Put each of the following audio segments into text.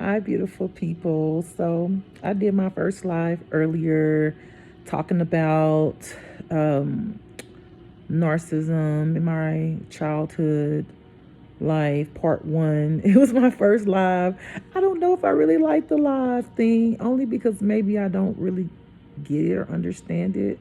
Hi, beautiful people. So, I did my first live earlier talking about um, narcissism in my childhood life, part one. It was my first live. I don't know if I really like the live thing, only because maybe I don't really get it or understand it.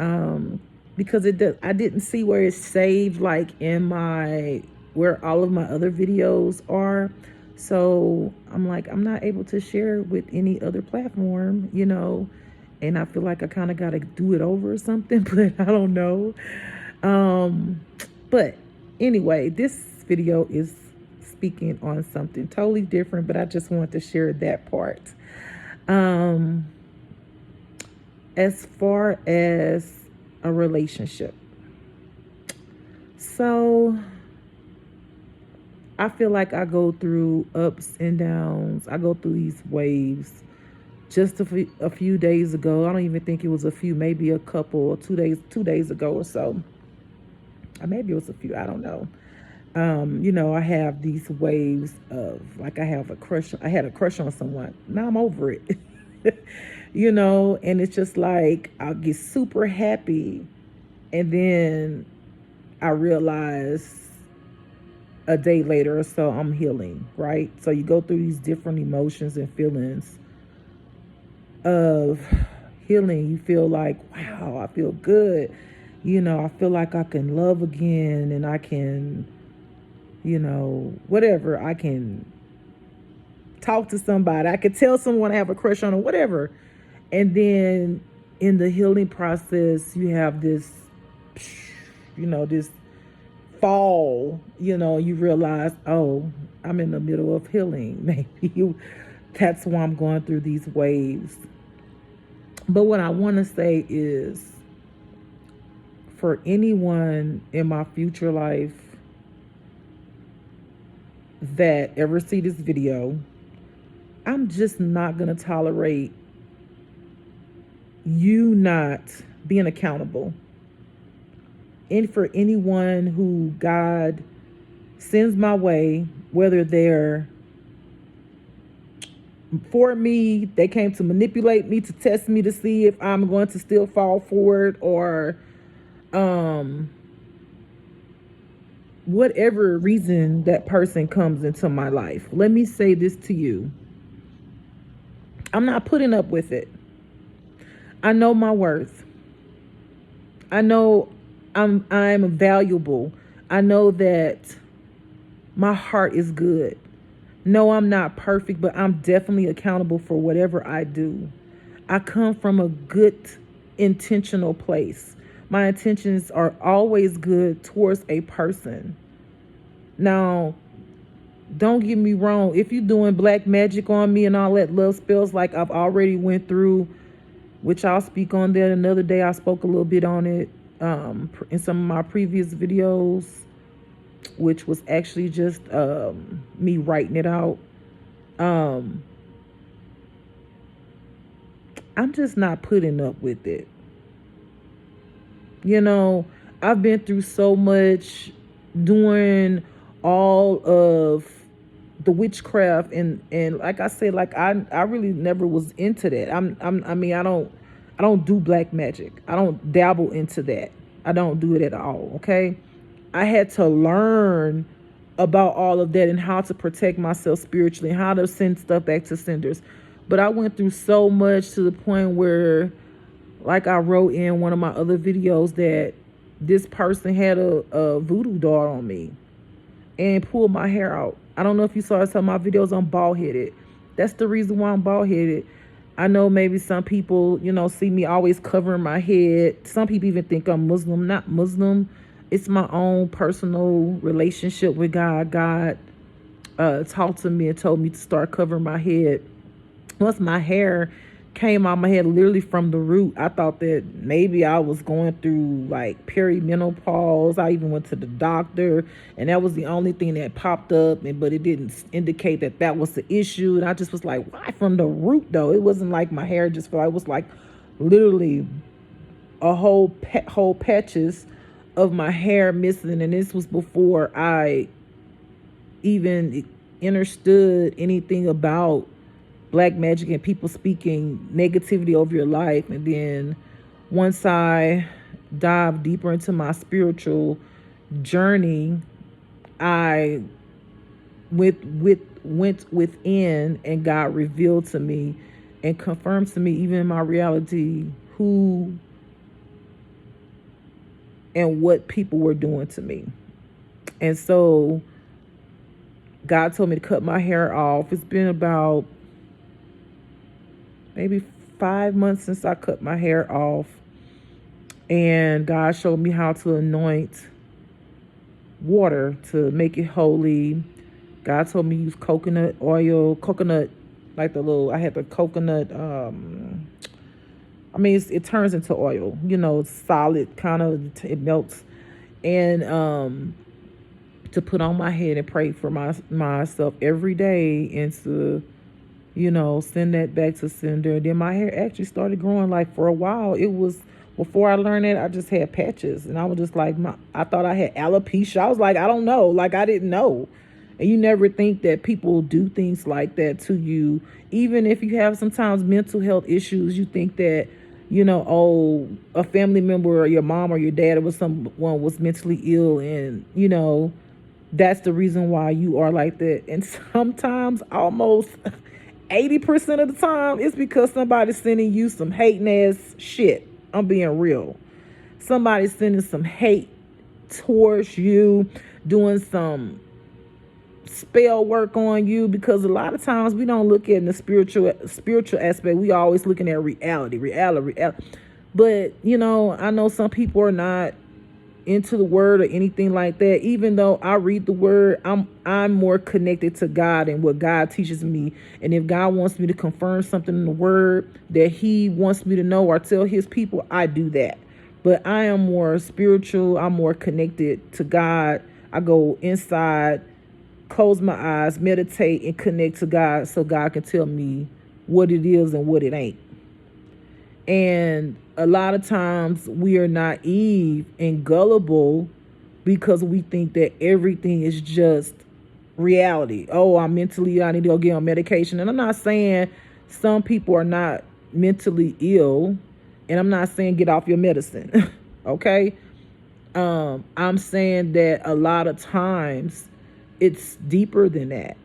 Um, because I didn't see where it's saved, like in my where all of my other videos are. So I'm like, I'm not able to share with any other platform. And I feel like I kind of got to do it over or something, but I don't know. Um, but anyway, this video is speaking on something totally different, but I just want to share that part. Um, as far as a relationship. So I feel like I go through ups and downs. I go through these waves. Just a few days ago, I don't even think it was a few, maybe a couple, or 2 days ago or so. Or maybe it was a few, I don't know. I have these waves of like I had a crush on someone. Now I'm over it. And it's just like I'll get super happy and then I realize a day later or so I'm healing, right? So you go through these different emotions and feelings of healing. You feel like, wow, I feel good. I feel like I can love again and I can, whatever. I can talk to somebody. I could tell someone I have a crush on or whatever. And then in the healing process, you have this fall, you realize, oh, I'm in the middle of healing. That's why I'm going through these waves. But what I want to say is for anyone in my future life that ever see this video, I'm just not going to tolerate you not being accountable. And for anyone who God sends my way, whether they're for me, they came to manipulate me, to test me, to see if I'm going to still fall for it, or whatever reason that person comes into my life. Let me say this to you. I'm not putting up with it. I know my worth. I know I'm valuable. I know that my heart is good. No, I'm not perfect, but I'm definitely accountable for whatever I do. I come from a good, intentional place. My intentions are always good towards a person. Now, don't get me wrong. If you're doing black magic on me and all that love spells like I've already went through, which I'll speak on that another day. I spoke a little bit on it in some of my previous videos, which was actually just me writing it out. I'm just not putting up with it. I've been through so much doing all of the witchcraft and like I said, like I really never was into that. I don't do black magic. I don't dabble into that. I don't do it at all, okay? I had to learn about all of that and how to protect myself spiritually, how to send stuff back to senders. But I went through so much to the point where, like I wrote in one of my other videos, that this person had a voodoo doll on me and pulled my hair out. I don't know if you saw some of my videos, I'm bald headed. That's the reason why I'm bald headed. I know maybe some people, see me always covering my head. Some people even think I'm Muslim. Not Muslim. It's my own personal relationship with God. God talked to me and told me to start covering my head. Once my hair came out my head literally from the root, I thought that maybe I was going through like perimenopause. I even went to the doctor and that was the only thing that popped up, but it didn't indicate that was the issue. And I just was like, why from the root though? It wasn't like my hair just fell. It was like literally a whole patches of my hair missing. And this was before I even understood anything about black magic and people speaking negativity over your life. And then once I dive deeper into my spiritual journey, I went within, and God revealed to me and confirmed to me, even in my reality, who and what people were doing to me. And so God told me to cut my hair off. It's been about maybe 5 months since I cut my hair off. And God showed me how to anoint water to make it holy. God told me to use coconut oil, like I had the coconut, it turns into oil, it's solid, kind of, it melts. And to put on my head and pray for myself every day, and to, send that back to sender. Then my hair actually started growing. Like, for a while, it was, before I learned that, I just had patches. And I was just like, I thought I had alopecia. I was like, I don't know. Like, I didn't know. And you never think that people do things like that to you. Even if you have sometimes mental health issues, you think that, a family member or your mom or your dad or someone was mentally ill, and, that's the reason why you are like that. And sometimes, almost 80% of the time, it's because somebody's sending you some hating ass shit. I'm being real. Somebody's sending some hate towards you, doing some spell work on you, because a lot of times we don't look at the spiritual aspect. We always looking at reality. But I know some people are not into the word or anything like that. Even though I read the word, I'm more connected to God and what God teaches me. And if God wants me to confirm something in the word that he wants me to know or tell his people, I do that. But I am more spiritual. I'm more connected to God. I go inside, close my eyes, meditate, and connect to God, so God can tell me what it is and what it ain't. And a lot of times we are naive and gullible because we think that everything is just reality. Oh, I need to go get on medication. And I'm not saying some people are not mentally ill, and I'm not saying get off your medicine. Okay? I'm saying that a lot of times it's deeper than that.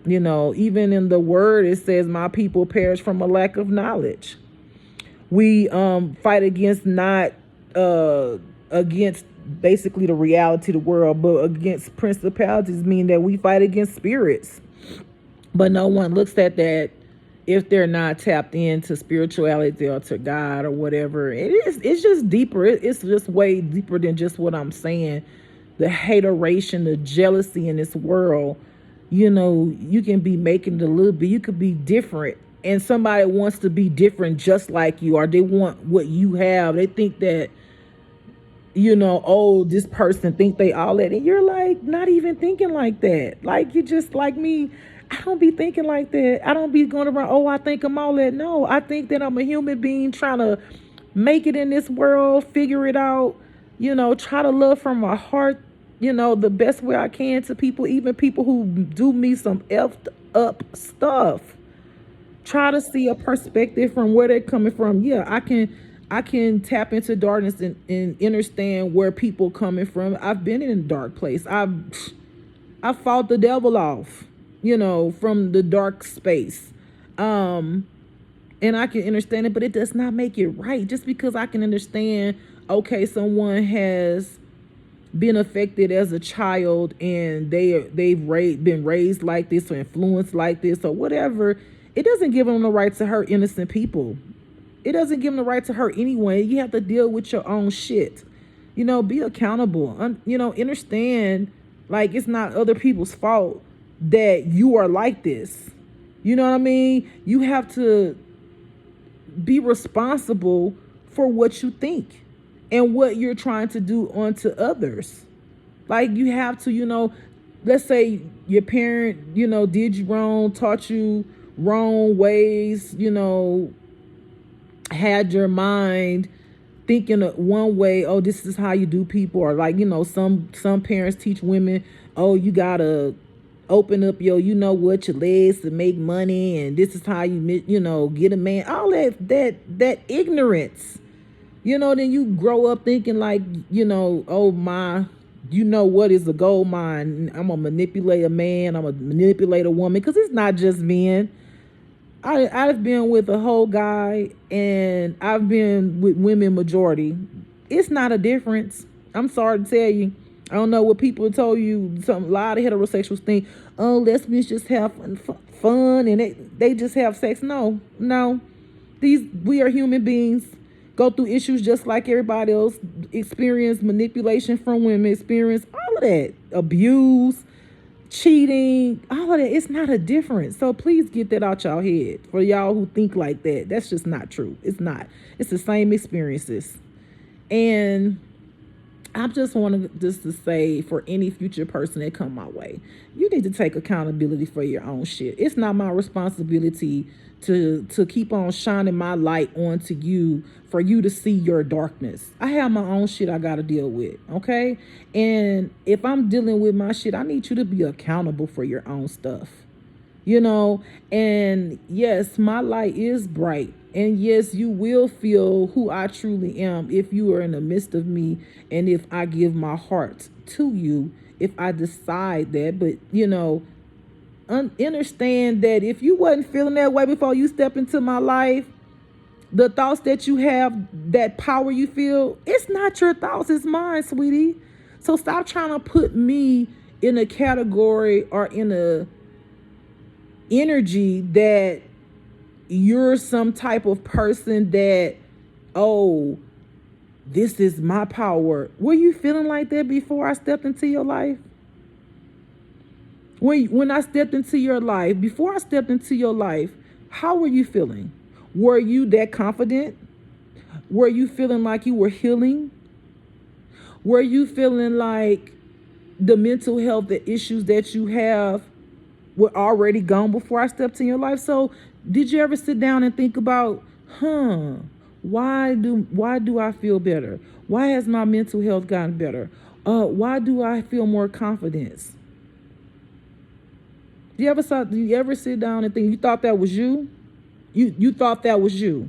Even in the word, it says my people perish from a lack of knowledge. We fight against not against basically the reality of the world, but against principalities, meaning that we fight against spirits. But no one looks at that if they're not tapped into spirituality or to God or whatever. It's just deeper. It's just way deeper than just what I'm saying. The hateration, the jealousy in this world, you can be making it a little bit, you could be different, and somebody wants to be different just like you, or they want what you have. They think that, this person think they all that, and you're like, not even thinking like that. Like, you just like me. I don't be thinking like that. I don't be going around, I think I'm all that. No, I think that I'm a human being trying to make it in this world, figure it out, try to love from my heart, the best way I can to people, even people who do me some effed up stuff. Try to see a perspective from where they're coming from. Yeah, I can tap into darkness and understand where people coming from. I've been in a dark place. I fought the devil off, from the dark space. And I can understand it, but it does not make it right. Just because I can understand, okay, someone has been affected as a child and they've been raised like this or influenced like this or whatever, it doesn't give them the right to hurt innocent people. It doesn't give them the right to hurt anyone. You have to deal with your own shit. Be accountable. Understand, like, it's not other people's fault that you are like this. You know what I mean? You have to be responsible for what you think and what you're trying to do onto others. Like, you have to, let's say your parent, did you wrong, taught you wrong ways, had your mind thinking of one way, oh, this is how you do people. Or like, some parents teach women, oh, you gotta open up your, you know what, your legs to make money, and this is how you, you know, get a man. All that ignorance. You know, then you grow up thinking like, you know, oh my, you know what is a gold mine? I'm gonna manipulate a man. I'm gonna manipulate a woman, because it's not just men. I've been with a whole guy, and I've been with women majority. It's not a difference. I'm sorry to tell you. I don't know what people told you. A lot of heterosexuals think, oh, lesbians just have fun and they just have sex. No. We are human beings. Go through issues just like everybody else. Experience manipulation from women. Experience all of that. Abuse, cheating, all of that. It's not a difference. So please get that out y'all head. For y'all who think like that, that's just not true. It's not. It's the same experiences. And I just want to say, for any future person that come my way, you need to take accountability for your own shit. It's not my responsibility to keep on shining my light onto you for you to see your darkness. I have my own shit I got to deal with, okay? And if I'm dealing with my shit, I need you to be accountable for your own stuff. You know, and yes, my light is bright. And yes, you will feel who I truly am if you are in the midst of me, and if I give my heart to you, if I decide that. But, you know, understand that if you wasn't feeling that way before you step into my life, the thoughts that you have, that power you feel, it's not your thoughts, it's mine, sweetie. So stop trying to put me in a category or in a energy that you're some type of person that, oh, this is my power. Were you feeling like that before I stepped into your life? When I stepped into your life, before I stepped into your life, how were you feeling? Were you that confident? Were you feeling like you were healing? Were you feeling like the mental health, the issues that you have were already gone before I stepped in your life? So did you ever sit down and think about, why do I feel better? Why has my mental health gotten better? Why do I feel more confidence? Do you ever sit down and think you thought that was you? You thought that was you.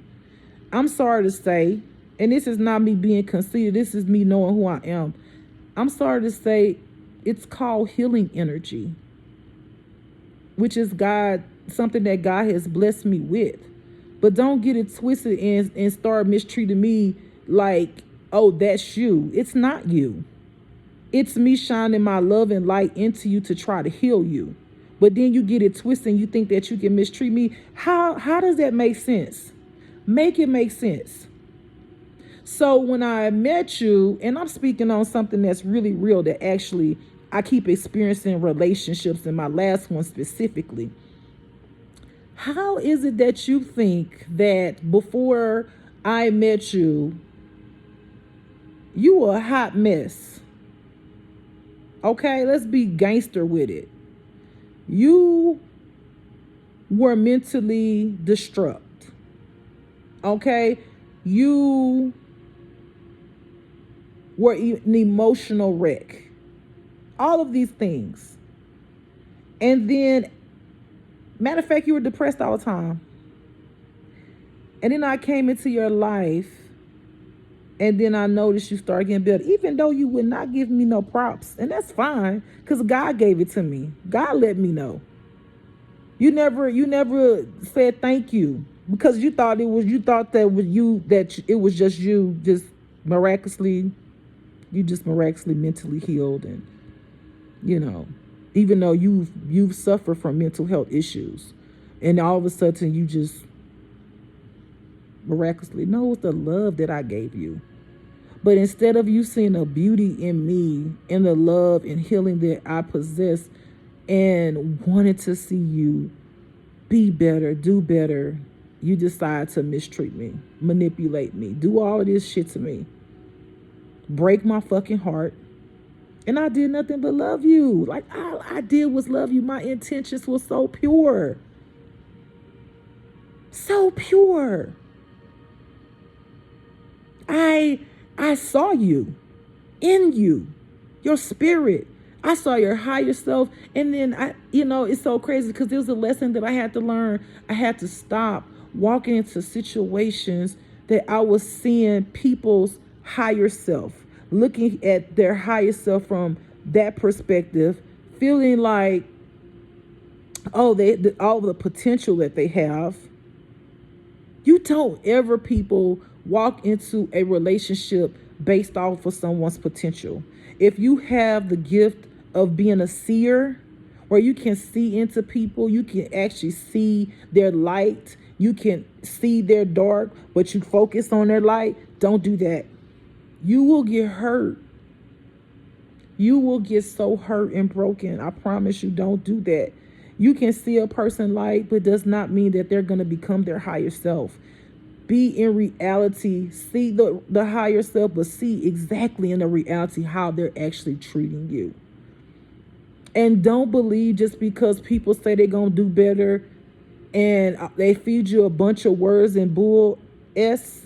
I'm sorry to say, and this is not me being conceited, this is me knowing who I am. I'm sorry to say, it's called healing energy, which is God, something that God has blessed me with. But don't get it twisted and start mistreating me like, oh, that's you. It's not you. It's me shining my love and light into you to try to heal you. But then you get it twisted and you think that you can mistreat me. How does that make sense? Make it make sense. So when I met you, and I'm speaking on something that's really real, that actually I keep experiencing relationships, in my last one specifically. How is it that you think that before I met you, you were a hot mess? Okay, let's be gangster with it. You were mentally distraught. Okay, you were an emotional wreck. All of these things. And then, matter of fact, you were depressed all the time. And then I came into your life, and then I noticed you started getting better, even though you would not give me no props. And that's fine, because God gave it to me. God let me know. You never said thank you, because you thought it was just you, just miraculously mentally healed. And, you know, even though you've suffered from mental health issues, and all of a sudden you just miraculously, no, it's the love that I gave you. But instead of you seeing the beauty in me and the love and healing that I possess, and wanted to see you be better, do better, you decide to mistreat me, manipulate me, do all of this shit to me, break my fucking heart. And I did nothing but love you. Like, all I did was love you. My intentions were so pure. So pure. I saw you, in you, your spirit. I saw your higher self. And then it's so crazy because it was a lesson that I had to learn. I had to stop walking into situations that I was seeing people's higher self, looking at their higher self from that perspective, feeling like, oh, all the potential that they have. You don't ever, people, walk into a relationship based off of someone's potential. If you have the gift of being a seer, where you can see into people, you can actually see their light, you can see their dark, but you focus on their light, don't do that. You will get hurt. You will get so hurt and broken. I promise you, don't do that. You can see a person light, but does not mean that they're going to become their higher self. Be in reality, see the higher self, but see exactly in the reality how they're actually treating you. And don't believe just because people say they're going to do better and they feed you a bunch of words and bull s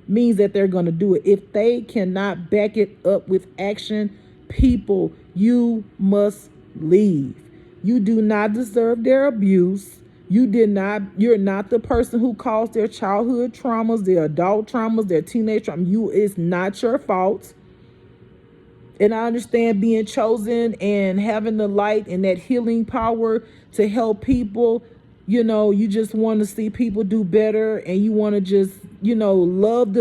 means that they're going to do it. If they cannot back it up with action, people, you must leave. You do not deserve their abuse. You're not the person who caused their childhood traumas, their adult traumas, their teenage trauma. It's not your fault. And I understand being chosen and having the light and that healing power to help people. You just want to see people do better, and you want to just, love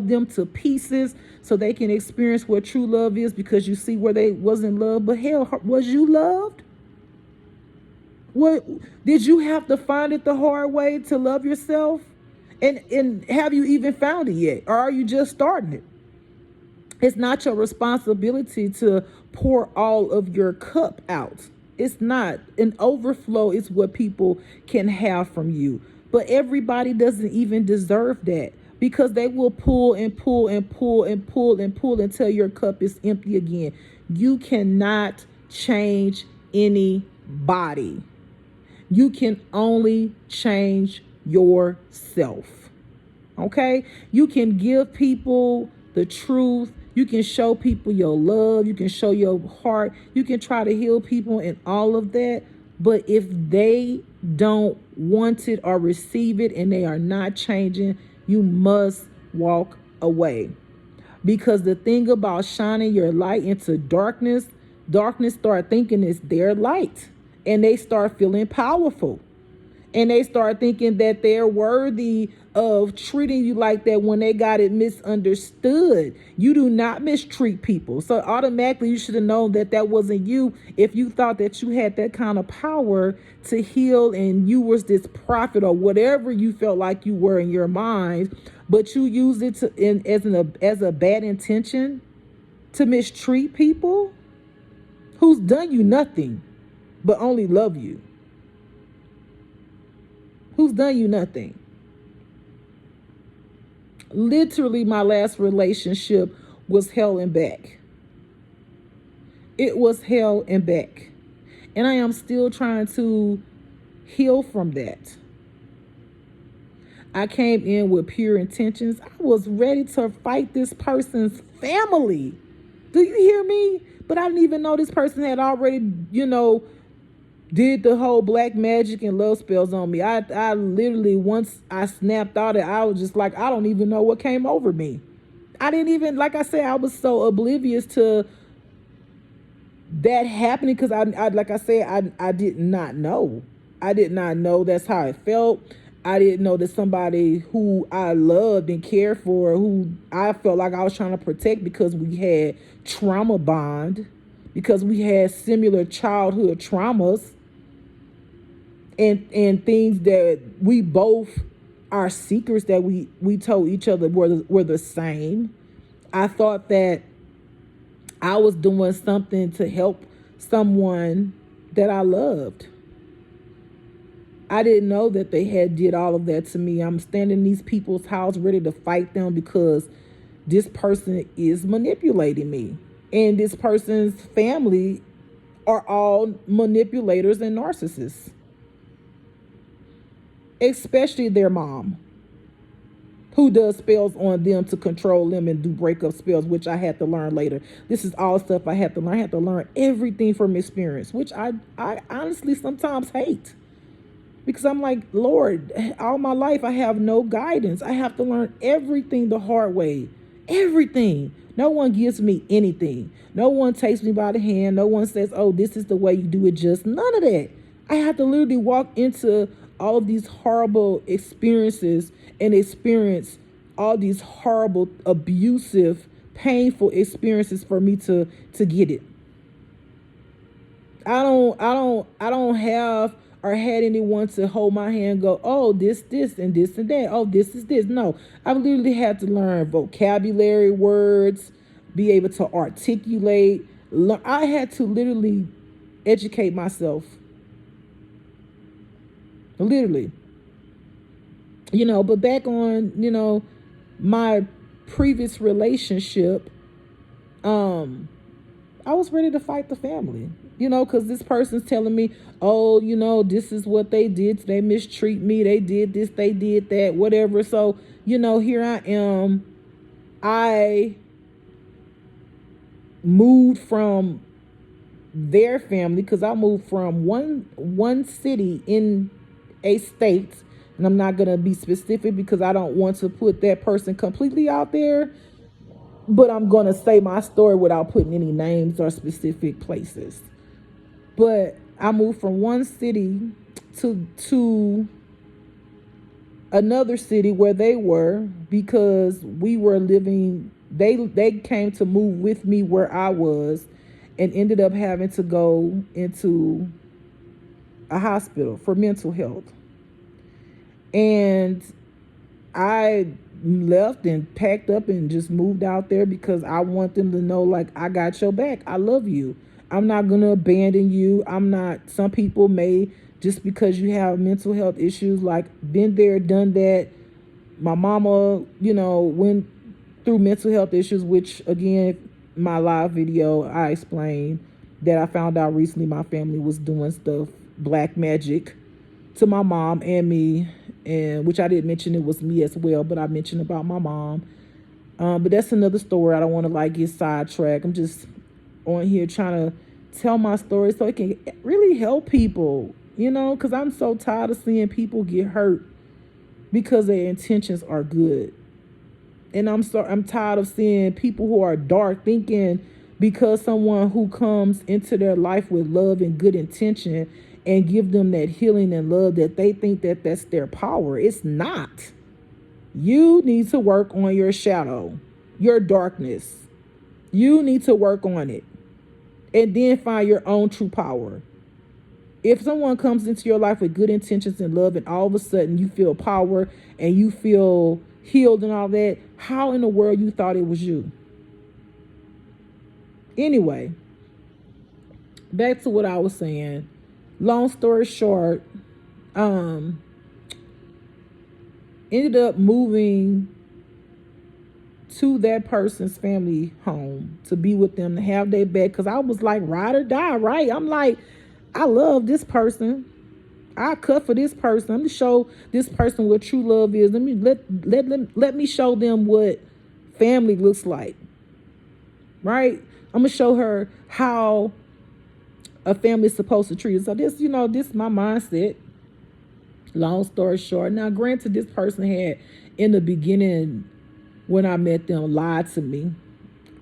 them to pieces so they can experience what true love is, because you see where they wasn't loved. But hell, was you loved? What did you have to find it the hard way to love yourself? And have you even found it yet? Or are you just starting it? It's not your responsibility to pour all of your cup out. It's not. An overflow is what people can have from you. But everybody doesn't even deserve that, because they will pull and pull and pull and pull and pull until your cup is empty again. You cannot change anybody. You can only change yourself. Okay? You can give people the truth. You can show people your love. You can show your heart. You can try to heal people and all of that. But if they don't want it or receive it and they are not changing, you must walk away. Because the thing about shining your light into darkness start thinking it's their light. And they start feeling powerful. And they start thinking that they're worthy of treating you like that when they got it misunderstood. You do not mistreat people. So automatically you should have known that that wasn't you if you thought that you had that kind of power to heal and you was this prophet or whatever you felt like you were in your mind, but you used it as a bad intention to mistreat people who's done you nothing but only love you. Who's done you nothing. Literally, my last relationship was hell and back. It was hell and back. And I am still trying to heal from that. I came in with pure intentions. I was ready to fight this person's family. Do you hear me? But I didn't even know this person had already, did the whole black magic and love spells on me. I literally, once I snapped out of it, I was just like, I don't even know what came over me. I didn't even, like I said, I was so oblivious to that happening because I did not know. I did not know that's how it felt. I didn't know that somebody who I loved and cared for, who I felt like I was trying to protect because we had trauma bond, because we had similar childhood traumas, and things that we both, our secrets that we told each other were the same. I thought that I was doing something to help someone that I loved. I didn't know that they had did all of that to me. I'm standing in these people's house ready to fight them because this person is manipulating me. And this person's family are all manipulators and narcissists. Especially their mom. who does spells on them to control them and do breakup spells, which I had to learn later. This is all stuff I had to learn. I had to learn everything from experience, which I honestly sometimes hate. Because I'm like, Lord, all my life I have no guidance. I have to learn everything the hard way. Everything. No one gives me anything. No one takes me by the hand. No one says, oh, this is the way you do it. Just none of that. I have to literally walk into all of these horrible experiences and experience all these horrible, abusive, painful experiences for me to get it. I don't have or had anyone to hold my hand and go, oh, this, and this and that. Oh, this is this. No, I've literally had to learn vocabulary, words, be able to articulate. I had to literally educate myself. Literally. But back on, my previous relationship, I was ready to fight the family, because this person's telling me, oh, this is what they did. They mistreat me. They did this, they did that, whatever. So, here I am. I moved from their family because I moved from one city in a state. And I'm not going to be specific because I don't want to put that person completely out there. But I'm going to say my story without putting any names or specific places. But I moved from one city to another city where they were because we were living. They came to move with me where I was and ended up having to go into a hospital for mental health. And I left and packed up and just moved out there because I want them to know, like, I got your back. I love you. I'm not going to abandon you. I'm not. Some people may, just because you have mental health issues, like, been there, done that. My mama, went through mental health issues, which, again, my live video, I explained that I found out recently my family was doing stuff, black magic, to my mom and me, and which I didn't mention it was me as well, but I mentioned about my mom. But that's another story. I don't want to get sidetracked. I'm just on here trying to tell my story so it can really help people, because I'm so tired of seeing people get hurt because their intentions are good. And I'm tired of seeing people who are dark thinking because someone who comes into their life with love and good intention and give them that healing and love that they think that that's their power. It's not. You need to work on your shadow, your darkness. You need to work on it and then find your own true power. If someone comes into your life with good intentions and love and all of a sudden you feel power and you feel healed and all that, how in the world you thought it was you? Anyway, back to what I was saying. Long story short, ended up moving to that person's family home to be with them, to have their back, because I was like, ride or die, right? I'm like, I love this person. I cut for this person. I'm gonna show this person what true love is. Let me show them what family looks like, right? I'm gonna show her how a family is supposed to treat us. So this is my mindset. Long story short. Now, granted, this person had, in the beginning, when I met them, lied to me,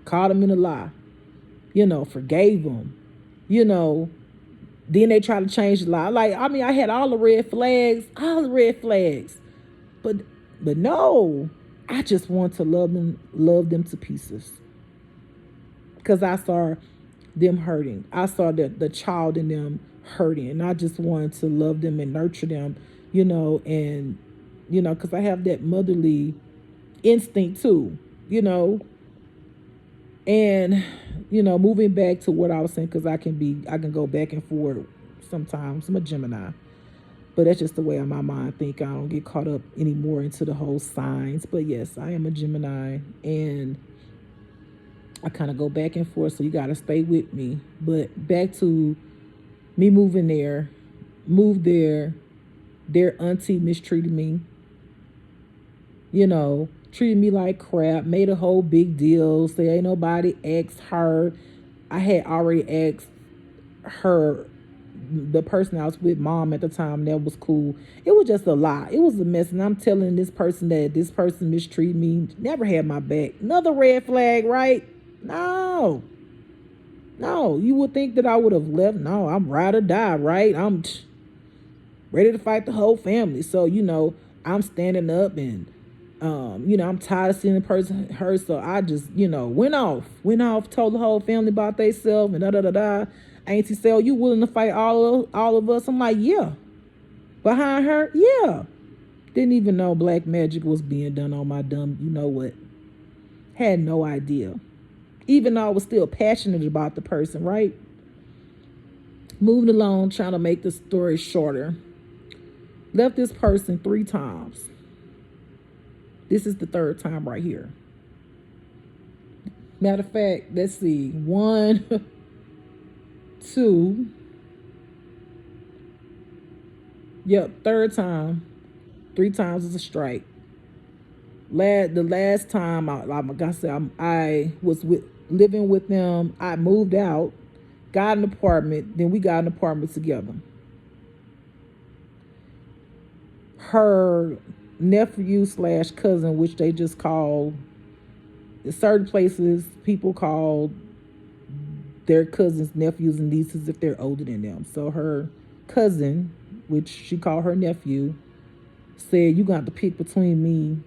caught them in a lie, forgave them, then they try to change the lie. I had all the red flags, but no, I just want to love them to pieces because I saw them hurting. I saw the child in them hurting, and I just wanted to love them and nurture them, and because I have that motherly instinct too, and moving back to what I was saying, because I can go back and forth sometimes. I'm a Gemini, but that's just the way my mind think. I don't get caught up anymore into the whole signs. But yes, I am a Gemini, and I kind of go back and forth, so you got to stay with me. But back to me moving there, moved there, their auntie mistreated me. Treated me like crap, made a whole big deal, say ain't nobody asked her. I had already asked her, the person I was with, mom at the time, that was cool. It was just a lot. It was a mess. And I'm telling this person that this person mistreated me, never had my back. Another red flag, right? No. No. You would think that I would have left. No, I'm ride or die, right? I'm ready to fight the whole family. So, I'm standing up and I'm tired of seeing the person hurt. So I just, went off, told the whole family about themselves and da da da da. Auntie said, "Oh, you willing to fight all of us?" I'm like, yeah. Behind her, yeah. Didn't even know black magic was being done on my dumb, you know what? Had no idea. Even though I was still passionate about the person, right? Moving along, trying to make the story shorter. Left this person 3 times. This is the 3rd time right here. Matter of fact, let's see. 1, 2. Yep, 3rd time. 3 times is a strike. The last time, like I said, I was living with them. I moved out, got an apartment. Then we got an apartment together. Her nephew / cousin, which they just call, in certain places, people call their cousins nephews and nieces if they're older than them. So her cousin, which she called her nephew, said, "You got to pick between me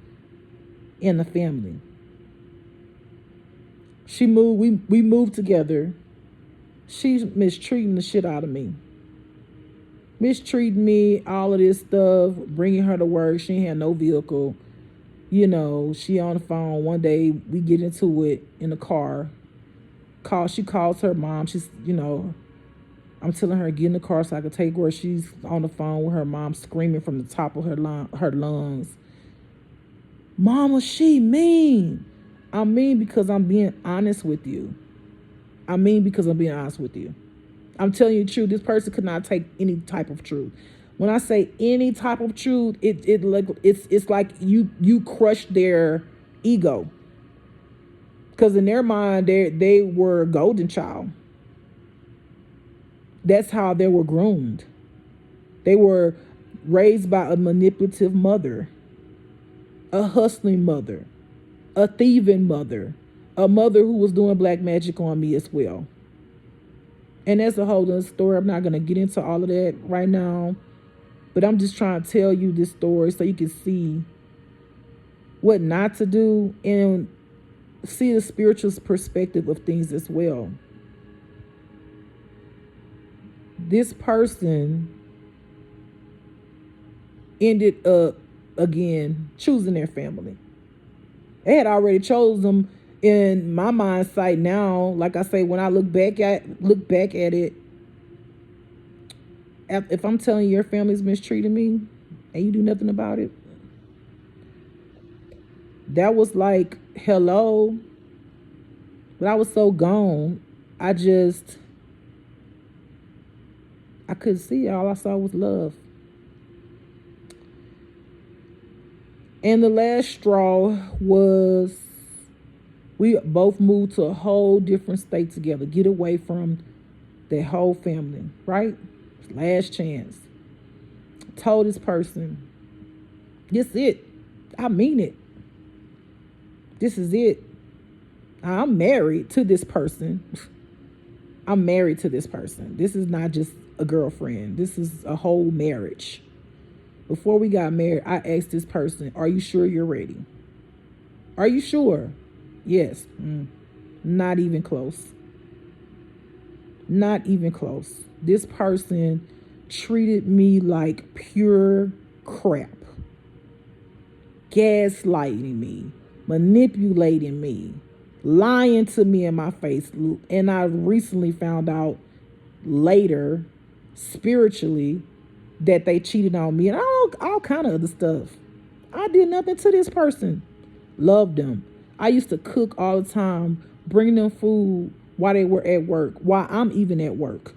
and the family." She moved. We moved together. She's mistreating the shit out of me. Mistreating me, all of this stuff, bringing her to work. She had no vehicle. She on the phone. One day we get into it in the car. She calls her mom. She's, I'm telling her, get in the car so I can take her. She's on the phone with her mom, screaming from the top of her lungs. "Mama, she mean." I'm mean because I'm being honest with you. I'm telling you the truth. This person could not take any type of truth. When I say any type of truth, it's like you crush their ego. Because in their mind, they were a golden child. That's how they were groomed. They were raised by a manipulative mother, a hustling mother, a thieving mother, a mother who was doing black magic on me as well. And that's a whole other story. I'm not going to get into all of that right now. But I'm just trying to tell you this story so you can see what not to do and see the spiritual perspective of things as well. This person ended up, again, choosing their family. They had already chosen them. In my mind sight now, like I say, when I look back at it, if I'm telling you your family's mistreating me and you do nothing about it, that was like, hello. But I was so gone, I couldn't see it. All I saw was love. And the last straw was, we both moved to a whole different state together. Get away from that whole family, right? Last chance. Told this person, this is it. I mean it. This is it. I'm married to this person. I'm married to this person. This is not just a girlfriend. This is a whole marriage. Before we got married, I asked this person, "Are you sure you're ready? Are you sure?" Yes. Not even close. Not even close. This person treated me like pure crap. Gaslighting me, manipulating me, lying to me in my face. And I recently found out later, spiritually, that they cheated on me and all kind of other stuff. I did nothing to this person. Loved them. I used to cook all the time, bring them food while they were at work, while I'm even at work.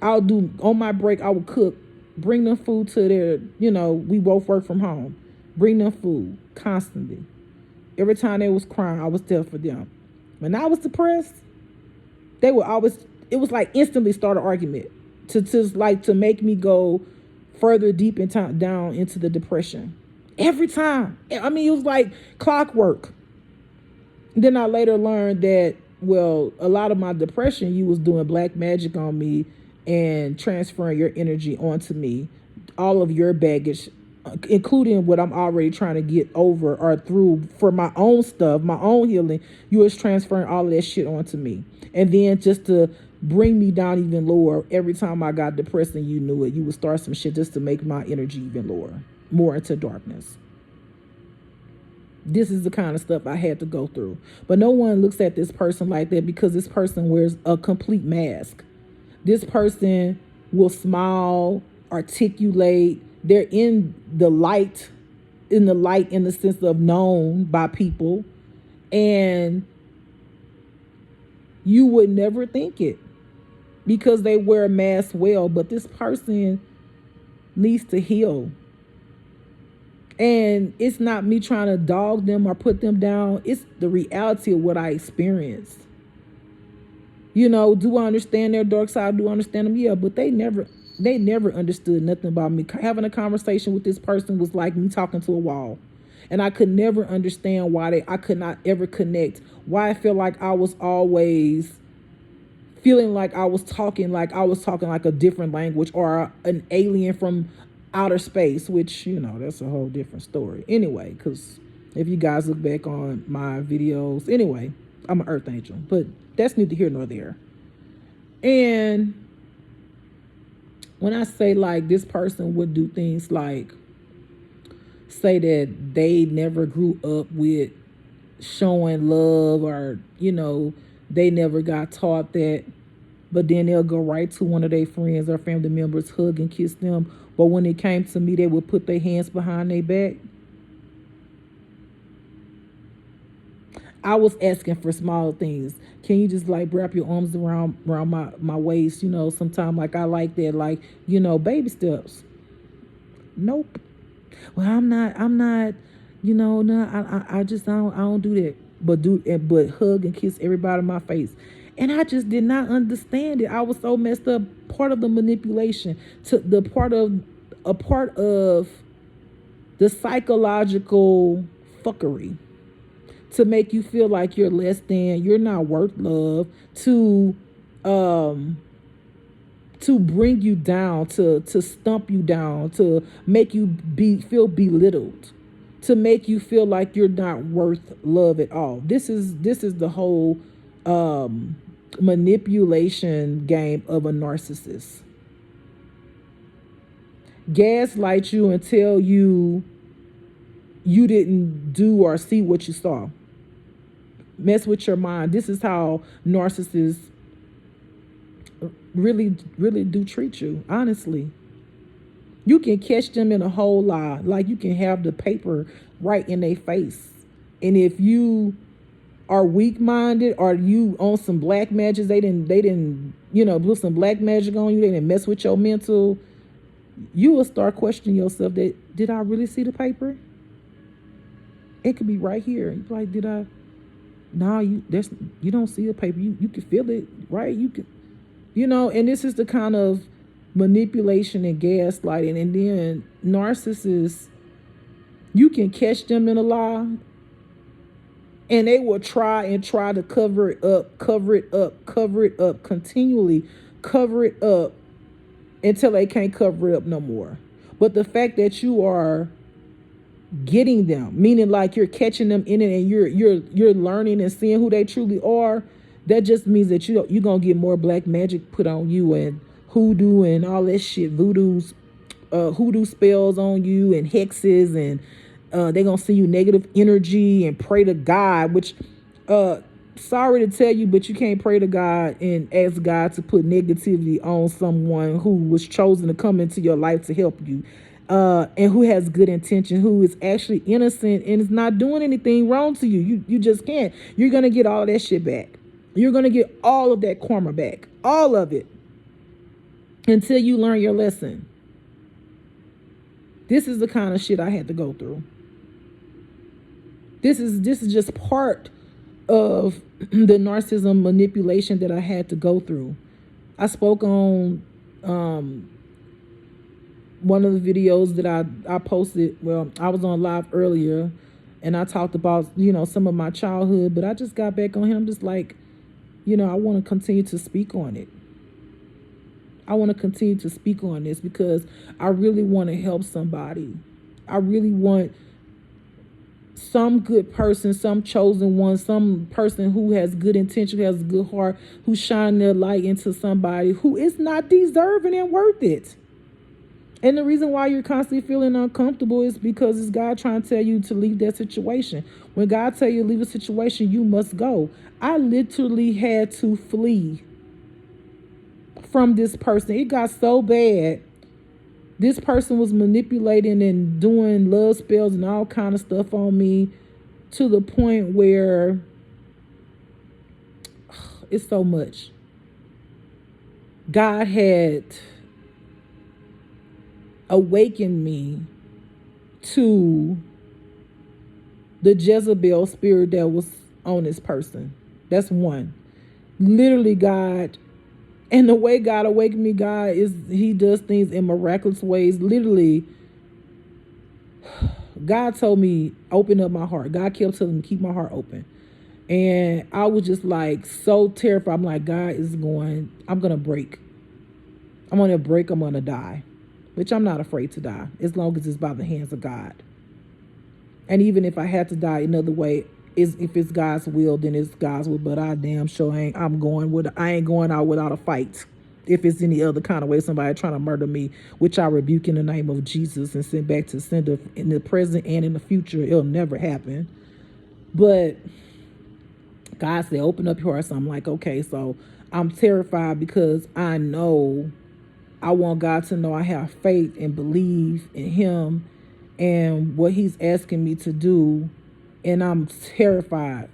On my break, I would cook, bring them food to their, we both work from home. bring them food constantly. Every time they was crying, I was there for them. When I was depressed, they would always, it was like instantly start an argument to make me go further deep in time down into the depression. Every time. I mean, it was like clockwork. Then I later learned that, well, a lot of my depression, you was doing black magic on me and transferring your energy onto me, all of your baggage, including what I'm already trying to get over or through for my own stuff, my own healing. You was transferring all of that shit onto me. And then just to bring me down even lower, every time I got depressed and you knew it, you would start some shit just to make my energy even lower, more into darkness. This is the kind of stuff I had to go through. But no one looks at this person like that, because this person wears a complete mask. This person will smile, articulate. They're in the light in the sense of known by people. And you would never think it because they wear a mask well. But this person needs to heal. And it's not me trying to dog them or put them down. It's the reality of what I experienced. You know, do I understand their dark side? Do I understand them? Yeah, but they never understood nothing about me. Having a conversation with this person was like me talking to a wall. And I could never understand why I could not ever connect. Why I feel like I was always feeling like I was talking like a different language or an alien from outer space, which, you know, that's a whole different story. Anyway, because if you guys look back on my videos, anyway, I'm an earth angel, but that's neither here nor there. And when I say like this person would do things like say that they never grew up with showing love, or, you know, they never got taught that, but then they'll go right to one of their friends or family members, hug and kiss them. But when it came to me, they would put their hands behind their back. I was asking for small things. Can you just like wrap your arms around my waist? You know, sometimes like I like that, like, you know, baby steps. Nope. Well, I'm not, you know, no, I don't do that. But hug and kiss everybody in my face. And I just did not understand it. I was so messed up. Part of the manipulation, to the part of the psychological fuckery, to make you feel like you're less than, you're not worth love, to bring you down, to stump you down, to make you feel belittled, to make you feel like you're not worth love at all. This is the whole manipulation game of a narcissist. Gaslight you and tell you you didn't do or see what you saw. Mess with your mind. This is how narcissists really do treat you, honestly. You can catch them in a whole lie. Like, you can have the paper right in their face. And if you are weak-minded, or you on some black magic, they didn't, you know, do some black magic on you, they didn't mess with your mental, you will start questioning yourself that, did I really see the paper? It could be right here. You're like, did I? No, you don't see the paper. You can feel it, right? You can, you know, and this is the kind of manipulation and gaslighting. And then narcissists, you can catch them in a lie, and they will try to cover it up, continually cover it up until they can't cover it up no more. But the fact that you are getting them, meaning like you're catching them in it, and you're learning and seeing who they truly are, that just means that you're gonna get more black magic put on you, and hoodoo and all that shit, hoodoo spells on you, and hexes, and they're gonna send you negative energy and pray to God, which sorry to tell you, but you can't pray to God and ask God to put negativity on someone who was chosen to come into your life to help you, and who has good intention, who is actually innocent and is not doing anything wrong to you. You just can't. You're gonna get all that shit back. You're gonna get all of that karma back, all of it, until you learn your lesson. This is the kind of shit I had to go through. This is just part of the narcissism manipulation that I had to go through. I spoke on one of the videos that I posted. Well, I was on live earlier, and I talked about, some of my childhood, but I just got back on here. I'm just like, I want to continue to speak on it. I want to continue to speak on this because I really want to help somebody. I really want some good person, some chosen one, some person who has good intention, who has a good heart, who shine their light into somebody who is not deserving and worth it. And the reason why you're constantly feeling uncomfortable is because it's God trying to tell you to leave that situation. When God tell you to leave a situation, you must go. I literally had to flee from this person. It got so bad. This person was manipulating and doing love spells and all kind of stuff on me to the point where it's so much. God had awakened me to the Jezebel spirit that was on this person. That's one. Literally, God. And the way God awakened me, God, is he does things in miraculous ways. Literally, God told me, open up my heart. God kept telling me, keep my heart open. And I was just like so terrified. I'm like, God I'm going to break. I'm going to break. I'm going to die. Which I'm not afraid to die as long as it's by the hands of God. And even if I had to die another way, if it's God's will, then it's God's will. But I damn sure I ain't going out without a fight. If it's any other kind of way, somebody trying to murder me, which I rebuke in the name of Jesus and send back to sender in the present and in the future. It'll never happen. But God said, open up your heart. So I'm like, okay. So I'm terrified because I want God to know I have faith and believe in him and what he's asking me to do. And I'm terrified.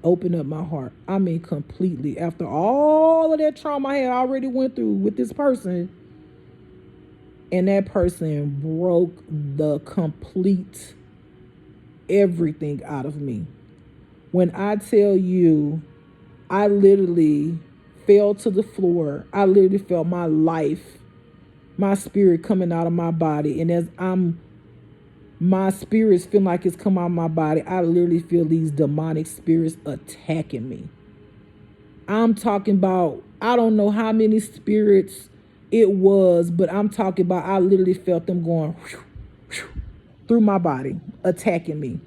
Open up my heart. I mean, completely. After all of that trauma I had already went through with this person, and that person broke the complete everything out of me. When I tell you, I literally fell to the floor. I literally felt my life, my spirit coming out of my body. And as my spirits feel like it's come out of my body, I literally feel these demonic spirits attacking me. I'm talking about, I don't know how many spirits it was, but I'm talking about, I literally felt them going whew, whew, through my body, attacking me.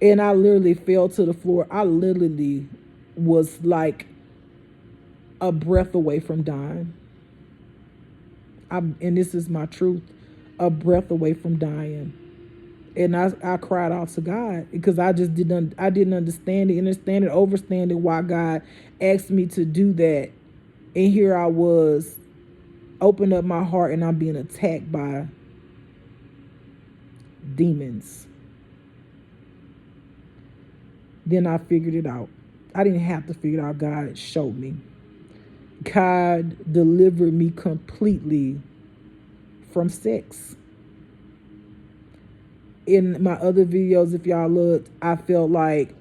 And I literally fell to the floor. I literally was like a breath away from dying. And this is my truth, a breath away from dying. And I cried out to God because I didn't understand it, understand it, why God asked me to do that. And here I was, open up my heart, and I'm being attacked by demons. Then I figured it out. I didn't have to figure it out. God showed me. God delivered me completely from sex. In my other videos, if y'all looked, I felt like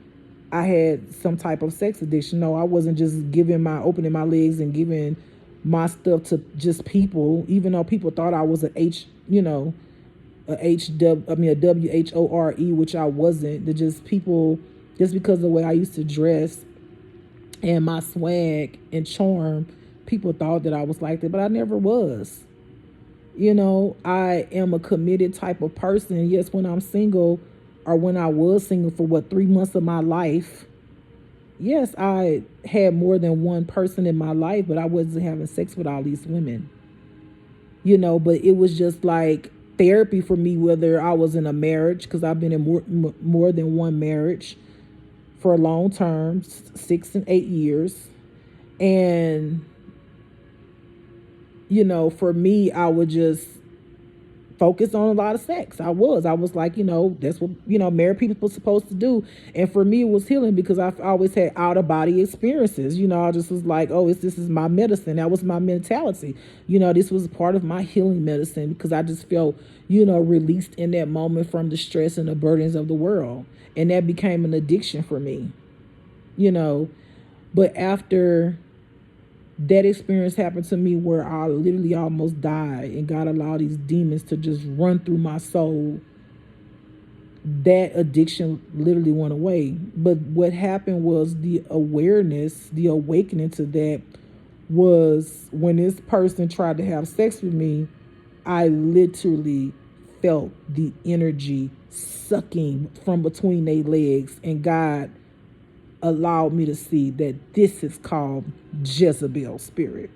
I had some type of sex addiction. No, I wasn't just opening my legs and giving my stuff to just people, even though people thought I was a WHORE, which I wasn't. They're just people, just because of the way I used to dress and my swag and charm, people thought that I was like that, but I never was. I am a committed type of person. Yes, when I'm single, or when I was single for 3 months of my life, yes, I had more than one person in my life, but I wasn't having sex with all these women. But it was just like therapy for me, whether I was in a marriage, because I've been in more than one marriage for a long term, 6 and 8 years. And for me, I would just focused on a lot of sex. I was like, that's what, married people were supposed to do. And for me, it was healing because I've always had out of body experiences. I just was like, oh, this is my medicine. That was my mentality. This was part of my healing medicine because I just felt, released in that moment from the stress and the burdens of the world. And that became an addiction for me, but after that experience happened to me where I literally almost died and God allowed these demons to just run through my soul, that addiction literally went away. But what happened was the awareness, the awakening to that was when this person tried to have sex with me, I literally felt the energy sucking from between their legs, and God allowed me to see that this is called Jezebel spirit.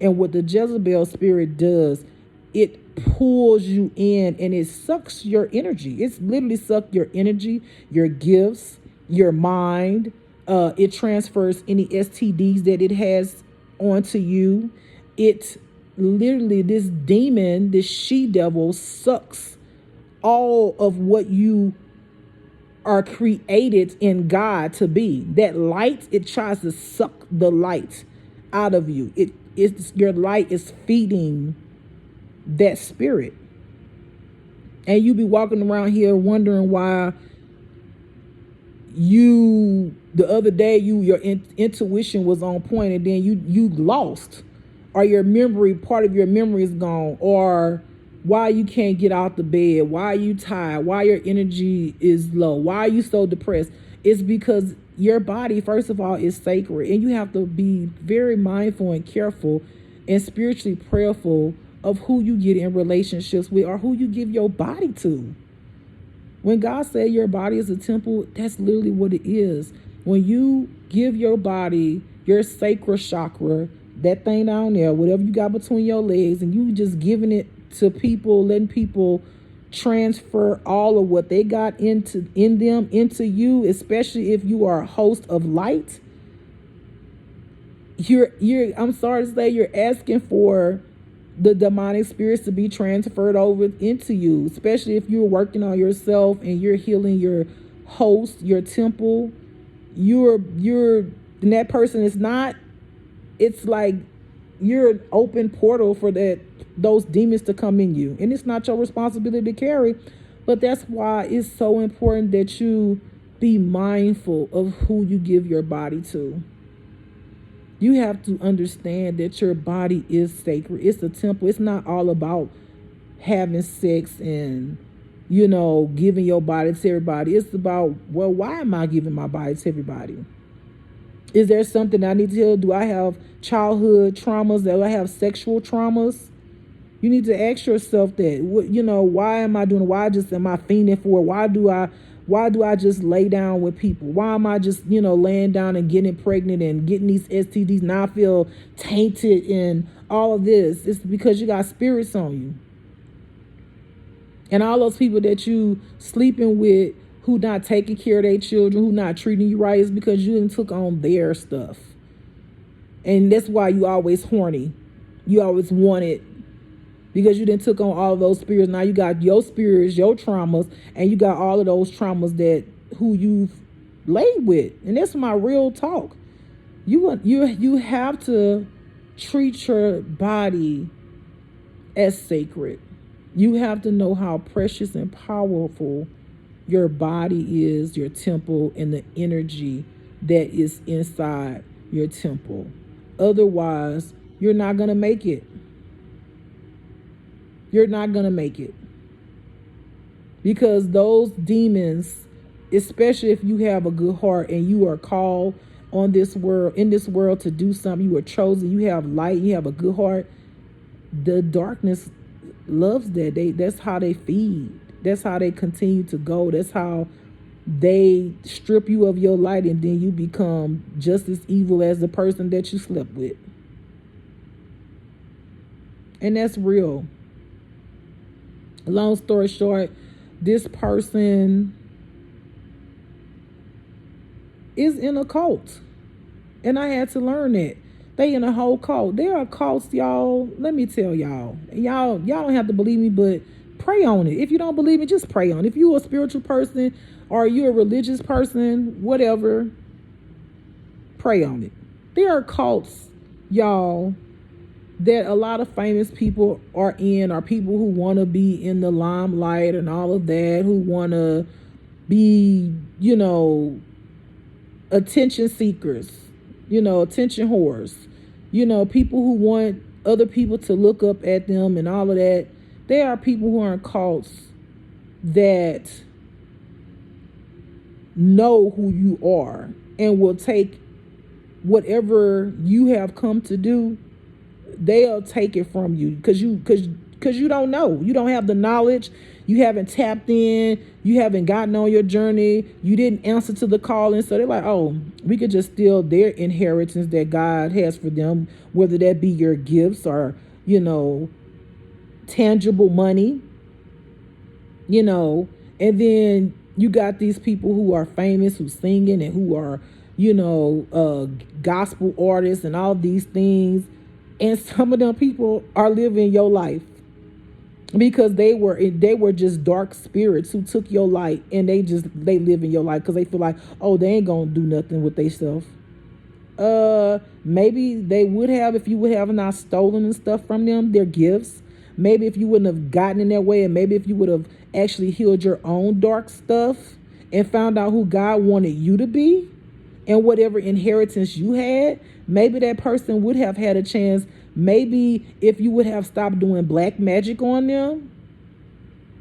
And what the Jezebel spirit does, it pulls you in and it sucks your energy. It's literally sucked your energy, your gifts, your mind. It transfers any STDs that it has onto you. It literally, this demon, this she devil, sucks all of what you are created in God to be. That light, it tries to suck the light out of you. It's your light is feeding that spirit. And you be walking around here wondering why the other day your intuition was on point and then you lost, or your memory, part of your memory is gone, or why you can't get out the bed, why you tired, why your energy is low, why are you so depressed. It's because your body, first of all, is sacred, and you have to be very mindful and careful and spiritually prayerful of who you get in relationships with or who you give your body to. When God said your body is a temple, that's literally what it is. When you give your body, your sacral chakra, that thing down there, whatever you got between your legs, and you just giving it to people, letting people transfer all of what they got in them into you, especially if you are a host of light, you're I'm sorry to say, you're asking for the demonic spirits to be transferred over into you, especially if you're working on yourself and you're healing your host, your temple. And that person is not, it's like you're an open portal for those demons to come in you. And it's not your responsibility to carry, but that's why it's so important that you be mindful of who you give your body to. You have to understand that your body is sacred. It's a temple. It's not all about having sex and, giving your body to everybody. It's about, well, why am I giving my body to everybody? Is there something I need to heal? Do I have childhood traumas? Do I have sexual traumas? You need to ask yourself that. Why am I doing? Why am I fiending for it? Why do I just lay down with people? Why am I just, laying down and getting pregnant and getting these STDs? Now I feel tainted and all of this. It's because you got spirits on you. And all those people that you sleeping with who not taking care of their children, who not treating you right, is because you didn't took on their stuff. And that's why you always horny. You always want it. Because you didn't took on all of those spirits. Now you got your spirits, your traumas, and you got all of those traumas that who you've laid with. And that's my real talk. You have to treat your body as sacred. You have to know how precious and powerful your body is, your temple, and the energy that is inside your temple. Otherwise, you're not going to make it. You're not going to make it. Because those demons, especially if you have a good heart and you are called in this world to do something, you are chosen, you have light, you have a good heart, the darkness loves that. That's how they feed. That's how they continue to go. That's how they strip you of your light, and then you become just as evil as the person that you slept with. And that's real. Long story short, this person is in a cult. And I had to learn that. They in a whole cult. There are cults, y'all. Let me tell y'all. Y'all don't have to believe me, but pray on it. If you don't believe me, just pray on it. If you're a spiritual person or you're a religious person, whatever, pray on it. There are cults, y'all, that a lot of famous people are in, or people who want to be in the limelight and all of that, who want to be, attention seekers, attention whores, people who want other people to look up at them and all of that. There are people who are in cults that know who you are and will take whatever you have come to do. They'll take it from you because you don't know. You don't have the knowledge. You haven't tapped in. You haven't gotten on your journey. You didn't answer to the calling. So they're like, oh, we could just steal their inheritance that God has for them, whether that be your gifts or, tangible money, and then you got these people who are famous, who singing and who are, gospel artists and all these things. And some of them people are living your life because they were just dark spirits who took your light, and they live in your life because they feel like, oh, they ain't gonna do nothing with themselves. Maybe they would have if you would have not stolen and stuff from them, their gifts. Maybe if you wouldn't have gotten in their way, and maybe if you would have actually healed your own dark stuff and found out who God wanted you to be and whatever inheritance you had, maybe that person would have had a chance. Maybe if you would have stopped doing black magic on them,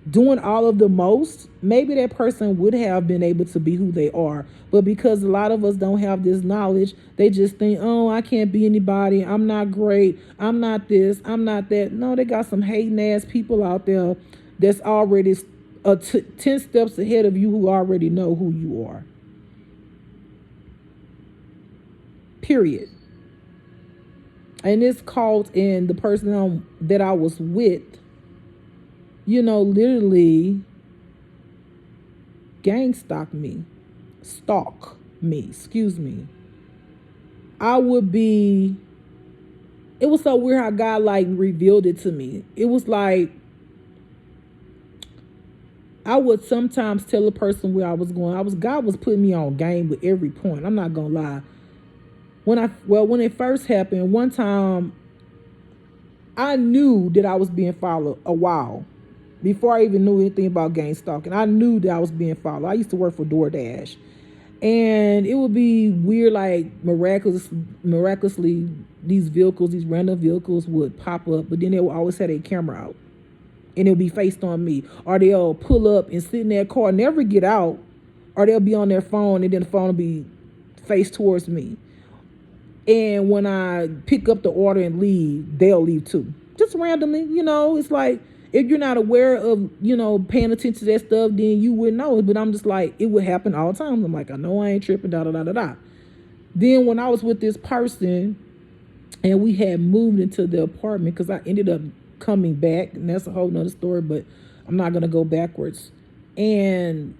doing all of the most, maybe that person would have been able to be who they are. But because a lot of us don't have this knowledge, they just think, oh, I can't be anybody. I'm not great. I'm not this. I'm not that. No, they got some hating ass people out there that's already 10 steps ahead of you, who already know who you are. Period. And this cult and the person that I was with, literally stalk me. I would be, it was so weird how God revealed it to me. It was like, I would sometimes tell a person where I was going. God was putting me on game with every point. I'm not gonna lie. When it first happened, one time I knew that I was being followed a while before I even knew anything about gang stalking. I knew that I was being followed. I used to work for DoorDash, and it would be weird, like miraculously, these random vehicles would pop up, but then they would always have their camera out, and it'll be faced on me, or they'll pull up and sit in their car, never get out, or they'll be on their phone, and then the phone will be faced towards me. And when I pick up the order and leave, they'll leave too. Just randomly, it's like, if you're not aware of, paying attention to that stuff, then you wouldn't know it. But I'm just like, it would happen all the time. I'm like, I know I ain't tripping, da-da-da-da-da. Then when I was with this person and we had moved into the apartment, because I ended up coming back, and that's a whole nother story, but I'm not going to go backwards. And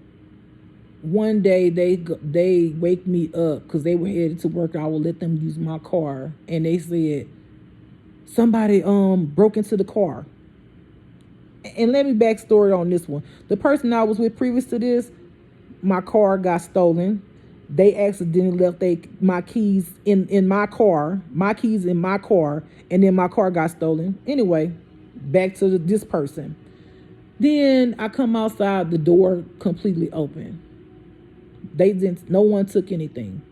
one day they wake me up because they were headed to work. I would let them use my car, and they said somebody broke into the car. And let me backstory on this one. The person I was with previous to this, my car got stolen. They accidentally left my keys in my car, and then my car got stolen. Anyway, back to this person. Then I come outside, the door completely open. No one took anything.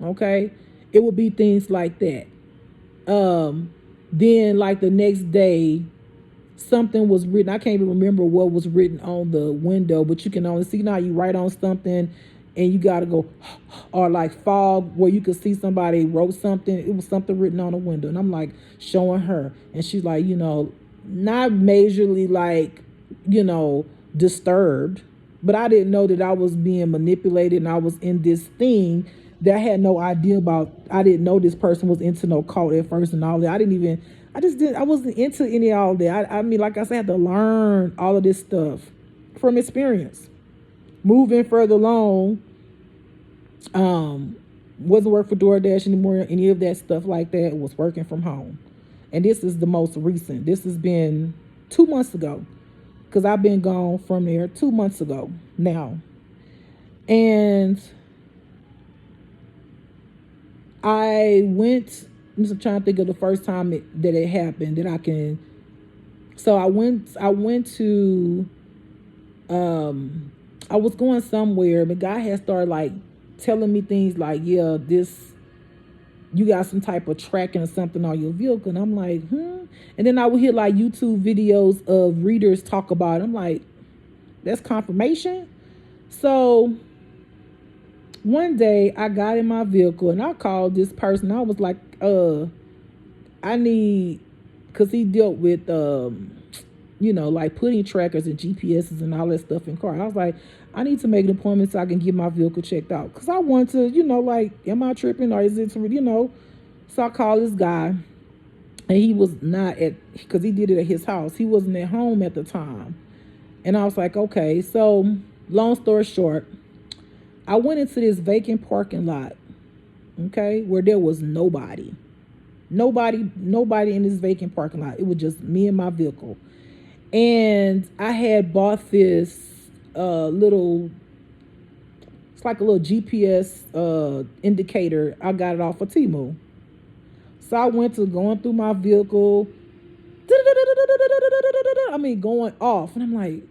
Okay? It would be things like that. Then the next day, something was written. I can't even remember what was written on the window, but you can only see now. You write on something and you got to go, or fog where you could see somebody wrote something. It was something written on the window. And I'm showing her. And she's like, not majorly disturbed, but I didn't know that I was being manipulated and I was in this thing that I had no idea about. I didn't know this person was into no cult at first and all that. I wasn't into any of all that. I mean, like I said, I had to learn all of this stuff from experience. Moving further along, wasn't working for DoorDash anymore, any of that stuff like that. Was working from home. And this is the most recent. This has been 2 months ago, because I've been gone from there 2 months ago now. And I went, I'm just trying to think of the first time that it happened that I can. So I went to, I was going somewhere. The guy had started like telling me things like, yeah, you got some type of tracking or something on your vehicle. And I'm like, And then I would hear like YouTube videos of readers talk about it. I'm like, that's confirmation. So one day I got in my vehicle and I called this person. I was like, I need, because he dealt with, like putting trackers and GPSs and all that stuff in car. I was like, I need to make an appointment so I can get my vehicle checked out. Because I want to, like, am I tripping or is it, So I called this guy and he was not because he did it at his house. He wasn't at home at the time. And I was like, okay. So long story short, I went into this vacant parking lot, okay, where there was nobody in this vacant parking lot. It was just me and my vehicle. And I had bought this it's like a little GPS indicator. I got it off of Temu. So I went to going through my vehicle, going off. And I'm like,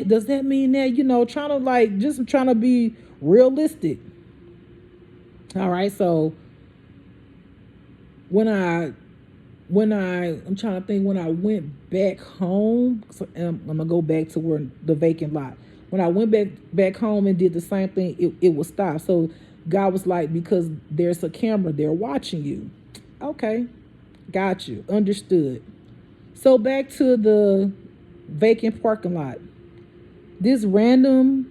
does that mean that, trying to be realistic. All right. So when I'm trying to think, when I went back home, so I'm going to go back to where the vacant lot. When I went back home and did the same thing, it would stop. So God was like, because there's a camera, they're watching you. Okay. Got you. Understood. So back to the vacant parking lot. This random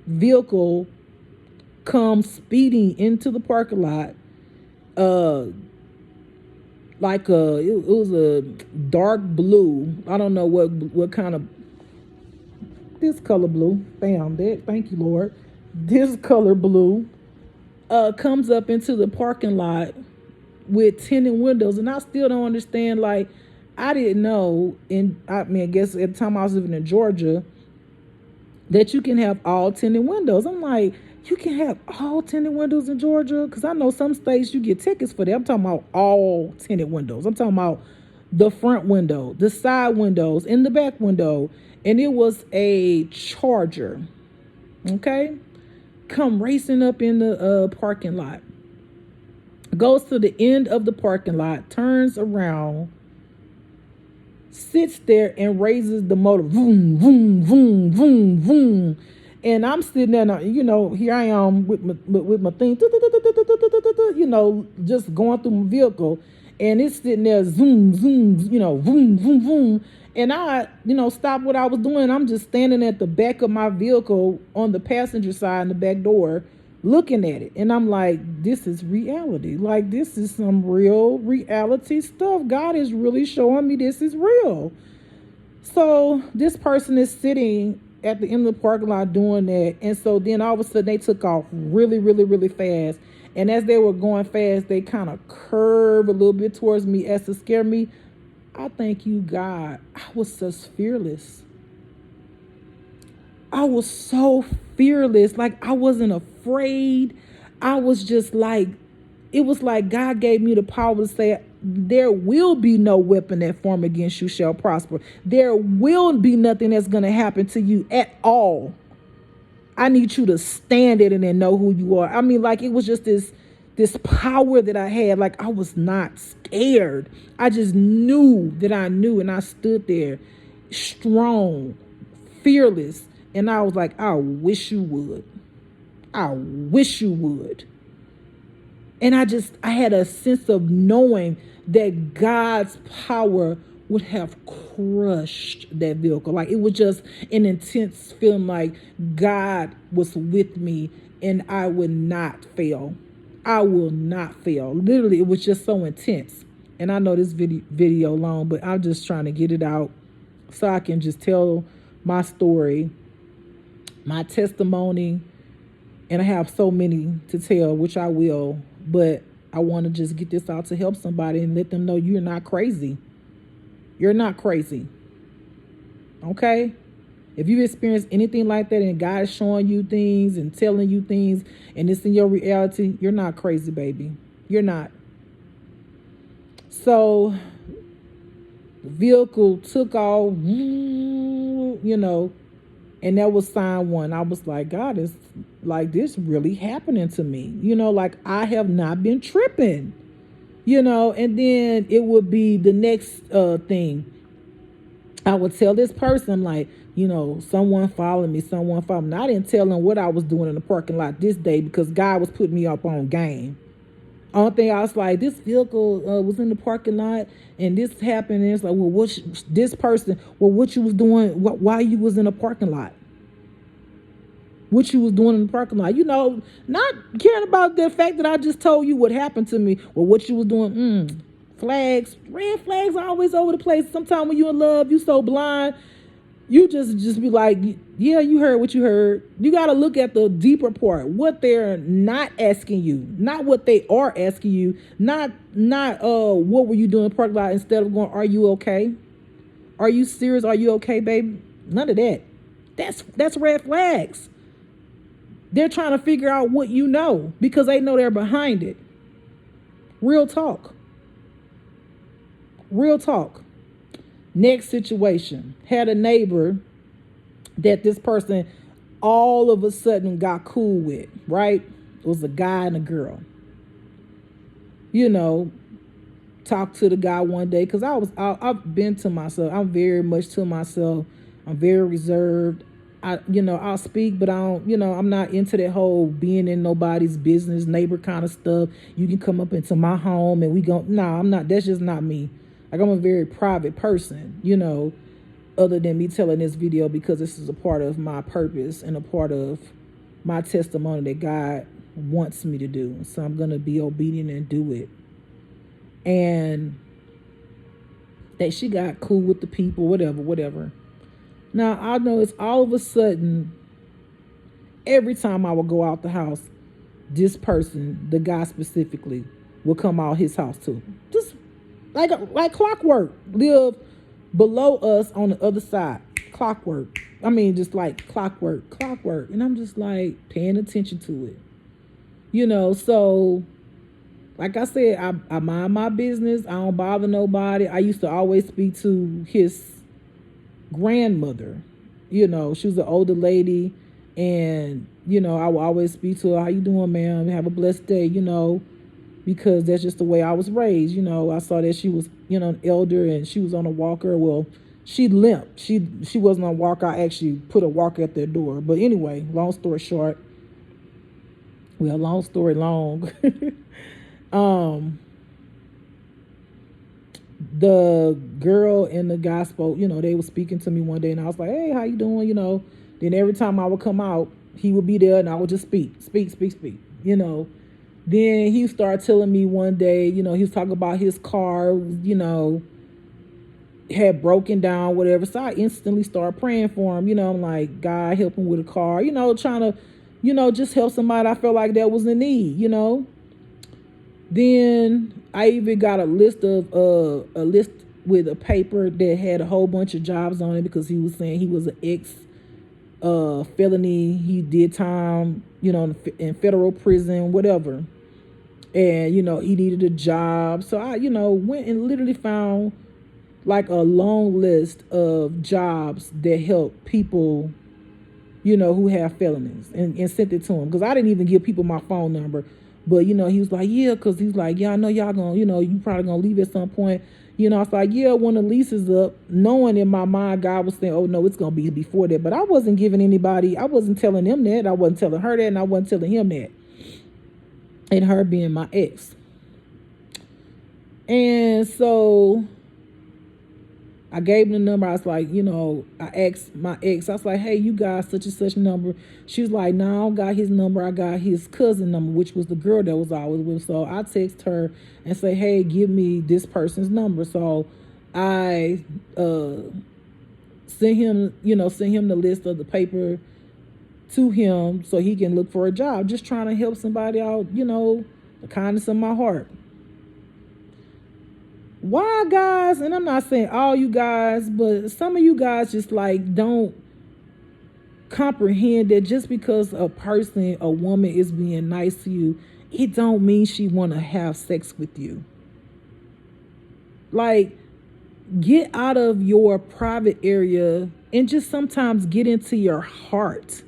vehicle comes speeding into the parking lot. It was a dark blue. I don't know what kind of, this color blue. Bam, thank you, Lord. This color blue comes up into the parking lot with tinted windows, and I still don't understand. Like, I didn't know, I guess at the time I was living in Georgia, that you can have all tinted windows. I'm like, you can have all tinted windows in Georgia? Because I know some states you get tickets for that. I'm talking about all tinted windows. I'm talking about the front window, the side windows, and the back window. And it was a Charger, okay? Come racing up in the parking lot. Goes to the end of the parking lot, turns around, sits there and raises the motor. Vroom, vroom, vroom, vroom, vroom. And I'm sitting there, here I am with my thing, just going through my vehicle. And it's sitting there, zoom, zoom, vroom, vroom, vroom. And I, stopped what I was doing. I'm just standing at the back of my vehicle on the passenger side in the back door, looking at it. And I'm like, this is reality. Like, this is some real reality stuff. God is really showing me this is real. So this person is sitting at the end of the parking lot doing that. And so then all of a sudden they took off really, really, really fast. And as they were going fast, they kind of curved a little bit towards me as to scare me. I thank you, God. I was just fearless. I was so fearless. Like, I wasn't afraid. I was just like, it was like God gave me the power to say, there will be no weapon that form against you shall prosper. There will be nothing that's going to happen to you at all. I need you to stand in it and know who you are. It was just this power that I had. Like, I was not scared. I just knew that I knew, and I stood there strong, fearless. And I was like, I wish you would. I wish you would. And I had a sense of knowing that God's power would have crushed that vehicle. Like, it was just an intense feeling like God was with me and I would not fail. I will not fail. Literally, it was just so intense. And I know this video long, but I'm just trying to get it out so I can just tell my story my testimony, and I have so many to tell, which I will, but I want to just get this out to help somebody and let them know you're not crazy. You're not crazy. Okay? If you've experienced anything like that and God is showing you things and telling you things and it's in your reality, you're not crazy, baby. You're not. So the vehicle took off, and that was sign one. I was like, God, is like this really happening to me? Like I have not been tripping, and then it would be the next thing. I would tell this person, like, someone followed me, I didn't tell them what I was doing in the parking lot this day because God was putting me up on game. Only thing I was like, this vehicle was in the parking lot and this happened. And it's like, well, what you was doing, why you was in the parking lot? What you was doing in the parking lot? Not caring about the fact that I just told you what happened to me. Well, what you was doing, flags, red flags are always over the place. Sometimes when you're in love, you so blind. You just be like, yeah, you heard what you heard. You got to look at the deeper part, what they're not asking you, not what they are asking you, not what were you doing in the parking lot, instead of going, are you okay? Are you serious? Are you okay, baby? None of that. That's red flags. They're trying to figure out what you know because they know they're behind it. Real talk. Real talk. Next situation, had a neighbor that this person all of a sudden got cool with, right? It was a guy and a girl. Talked to the guy one day because I've been to myself. I'm very much to myself. I'm very reserved. I'll speak, but I don't, I'm not into that whole being in nobody's business, neighbor kind of stuff. You can come up into my home and I'm not, that's just not me. Like, I'm a very private person, other than me telling this video because this is a part of my purpose and a part of my testimony that God wants me to do. So I'm going to be obedient and do it. And that she got cool with the people, whatever. Now, I know it's all of a sudden, every time I would go out the house, this person, the guy specifically, will come out his house too. Just like clockwork, live below us on the other side. Clockwork. I mean, just like clockwork. And I'm just like paying attention to it. So like I said, I mind my business. I don't bother nobody. I used to always speak to his grandmother. She was an older lady. And, I would always speak to her. How you doing, ma'am? Have a blessed day, because that's just the way I was raised. I saw that she was, an elder and she was on a walker. Well, she limped. She wasn't on a walker. I actually put a walker at their door. But anyway, long story short. Well, long story long. The girl and the guy spoke, they were speaking to me one day and I was like, hey, how you doing? Then every time I would come out, he would be there and I would just speak. Then he started telling me one day, he was talking about his car, had broken down, whatever. So I instantly started praying for him. I'm like, God, help him with a car, trying to, just help somebody I felt like that was in need, Then I even got a list with a paper that had a whole bunch of jobs on it because he was saying he was an ex felony. He did time, in federal prison, whatever. And, he needed a job. So I, went and literally found like a long list of jobs that help people, who have felonies and sent it to him. Because I didn't even give people my phone number. But, he was like, yeah, because he's like, yeah, I know y'all going to, you probably going to leave at some point. I was like, yeah, when the lease is up, knowing in my mind, God was saying, oh, no, it's going to be before that. But I wasn't giving anybody, I wasn't telling them that. I wasn't telling her that, and I wasn't telling him that. And her being my ex. And so I gave him the number. I was like, I asked my ex, I was like, hey, you got such and such number. She was like, no, I don't got his number. I got his cousin number, which was the girl that was always with. So I text her and say, hey, give me this person's number. So I sent him the list of the paper to him so he can look for a job. Just trying to help somebody out, the kindness of my heart. Why, guys? And I'm not saying all you guys, but some of you guys just like don't comprehend that just because a woman is being nice to you, it don't mean she want to have sex with you. Like, get out of your private area and just sometimes get into your heart.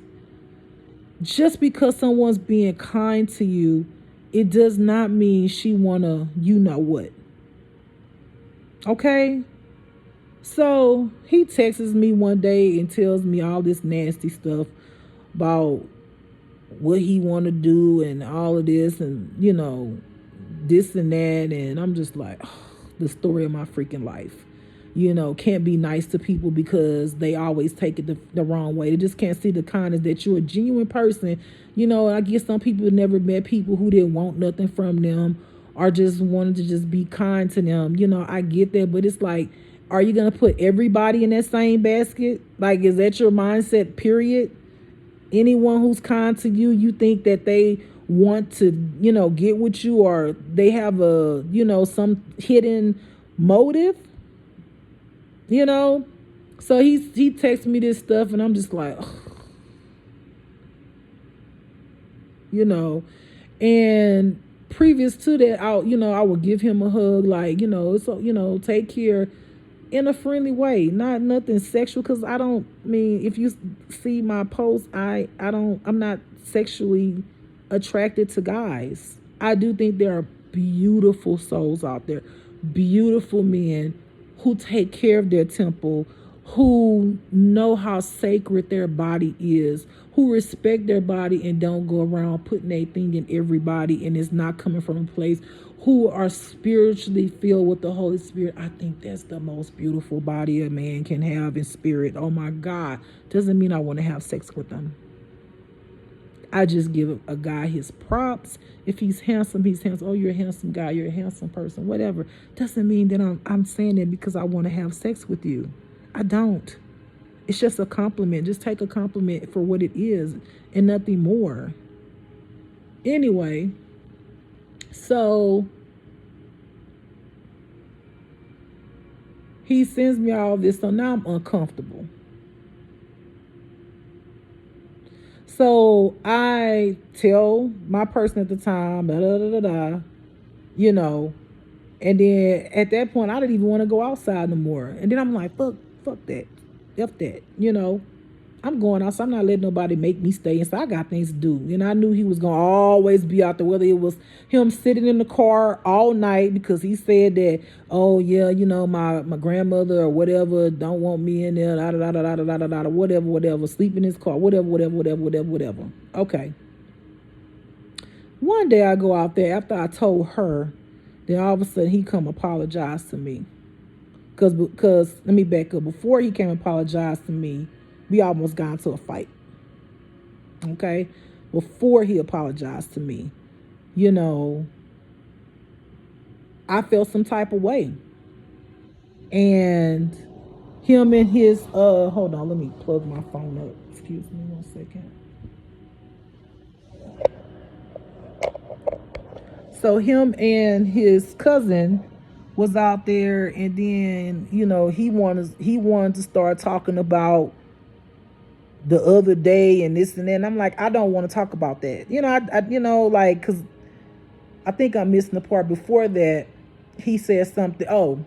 Just because someone's being kind to you, it does not mean she wanna you know what. Okay? So he texts me one day and tells me all this nasty stuff about what he want to do and all of this and this and that, and I'm just like, oh, the story of my freaking life. Can't be nice to people because they always take it the wrong way. They just can't see the kindness that you're a genuine person. I guess some people have never met people who didn't want nothing from them or just wanted to just be kind to them. I get that, but it's like, are you going to put everybody in that same basket? Like, is that your mindset, period? Anyone who's kind to you, you think that they want to, get with you, or they have a, some hidden motive, So he texts me this stuff and I'm just like, and previous to that, I would give him a hug, like, so, take care in a friendly way, not nothing sexual. Cause if you see my posts, I'm not sexually attracted to guys. I do think there are beautiful souls out there, beautiful men who take care of their temple, who know how sacred their body is, who respect their body and don't go around putting anything in everybody and it's not coming from a place, who are spiritually filled with the Holy Spirit. I think that's the most beautiful body a man can have in spirit. Oh my God. Doesn't mean I want to have sex with them. I just give a guy his props. If he's handsome, he's handsome. Oh, you're a handsome guy. You're a handsome person. Whatever. Doesn't mean that I'm saying that because I want to have sex with you. I don't. It's just a compliment. Just take a compliment for what it is and nothing more. Anyway, so he sends me all this. So now I'm uncomfortable. So I tell my person at the time, and then at that point, I didn't even want to go outside no more. And then I'm like, fuck that. F that, I'm going outside. I'm not letting nobody make me stay inside. I got things to do. And I knew he was going to always be out there, whether it was him sitting in the car all night because he said that, oh, yeah, my grandmother or whatever don't want me in there, whatever, sleep in his car, whatever. Okay. One day I go out there after I told her, then all of a sudden he come apologize to me. Because let me back up. Before he came and apologized to me, we almost got into a fight. Okay? Before he apologized to me, I felt some type of way. And him and his, hold on, let me plug my phone up. Excuse me 1 second. So him and his cousin was out there, and then, he wanted to start talking about the other day and this and that. And I'm like, I don't want to talk about that. Because I think I'm missing the part before that. He said something. Oh,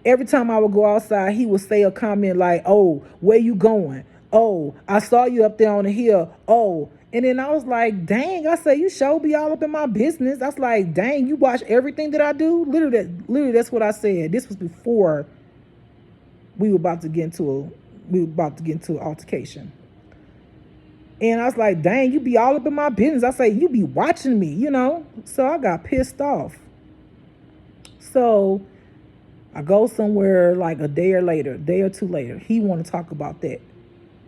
every time I would go outside, he would say a comment like, oh, where you going? Oh, I saw you up there on the hill. Oh, and then I was like, dang, I said, you sure be all up in my business. I was like, dang, you watch everything that I do? Literally, that's what I said. This was before we were about to get into an altercation. And I was like, dang, you be all up in my business. I say, you be watching me, So I got pissed off. So I go somewhere like a day or two later. He want to talk about that.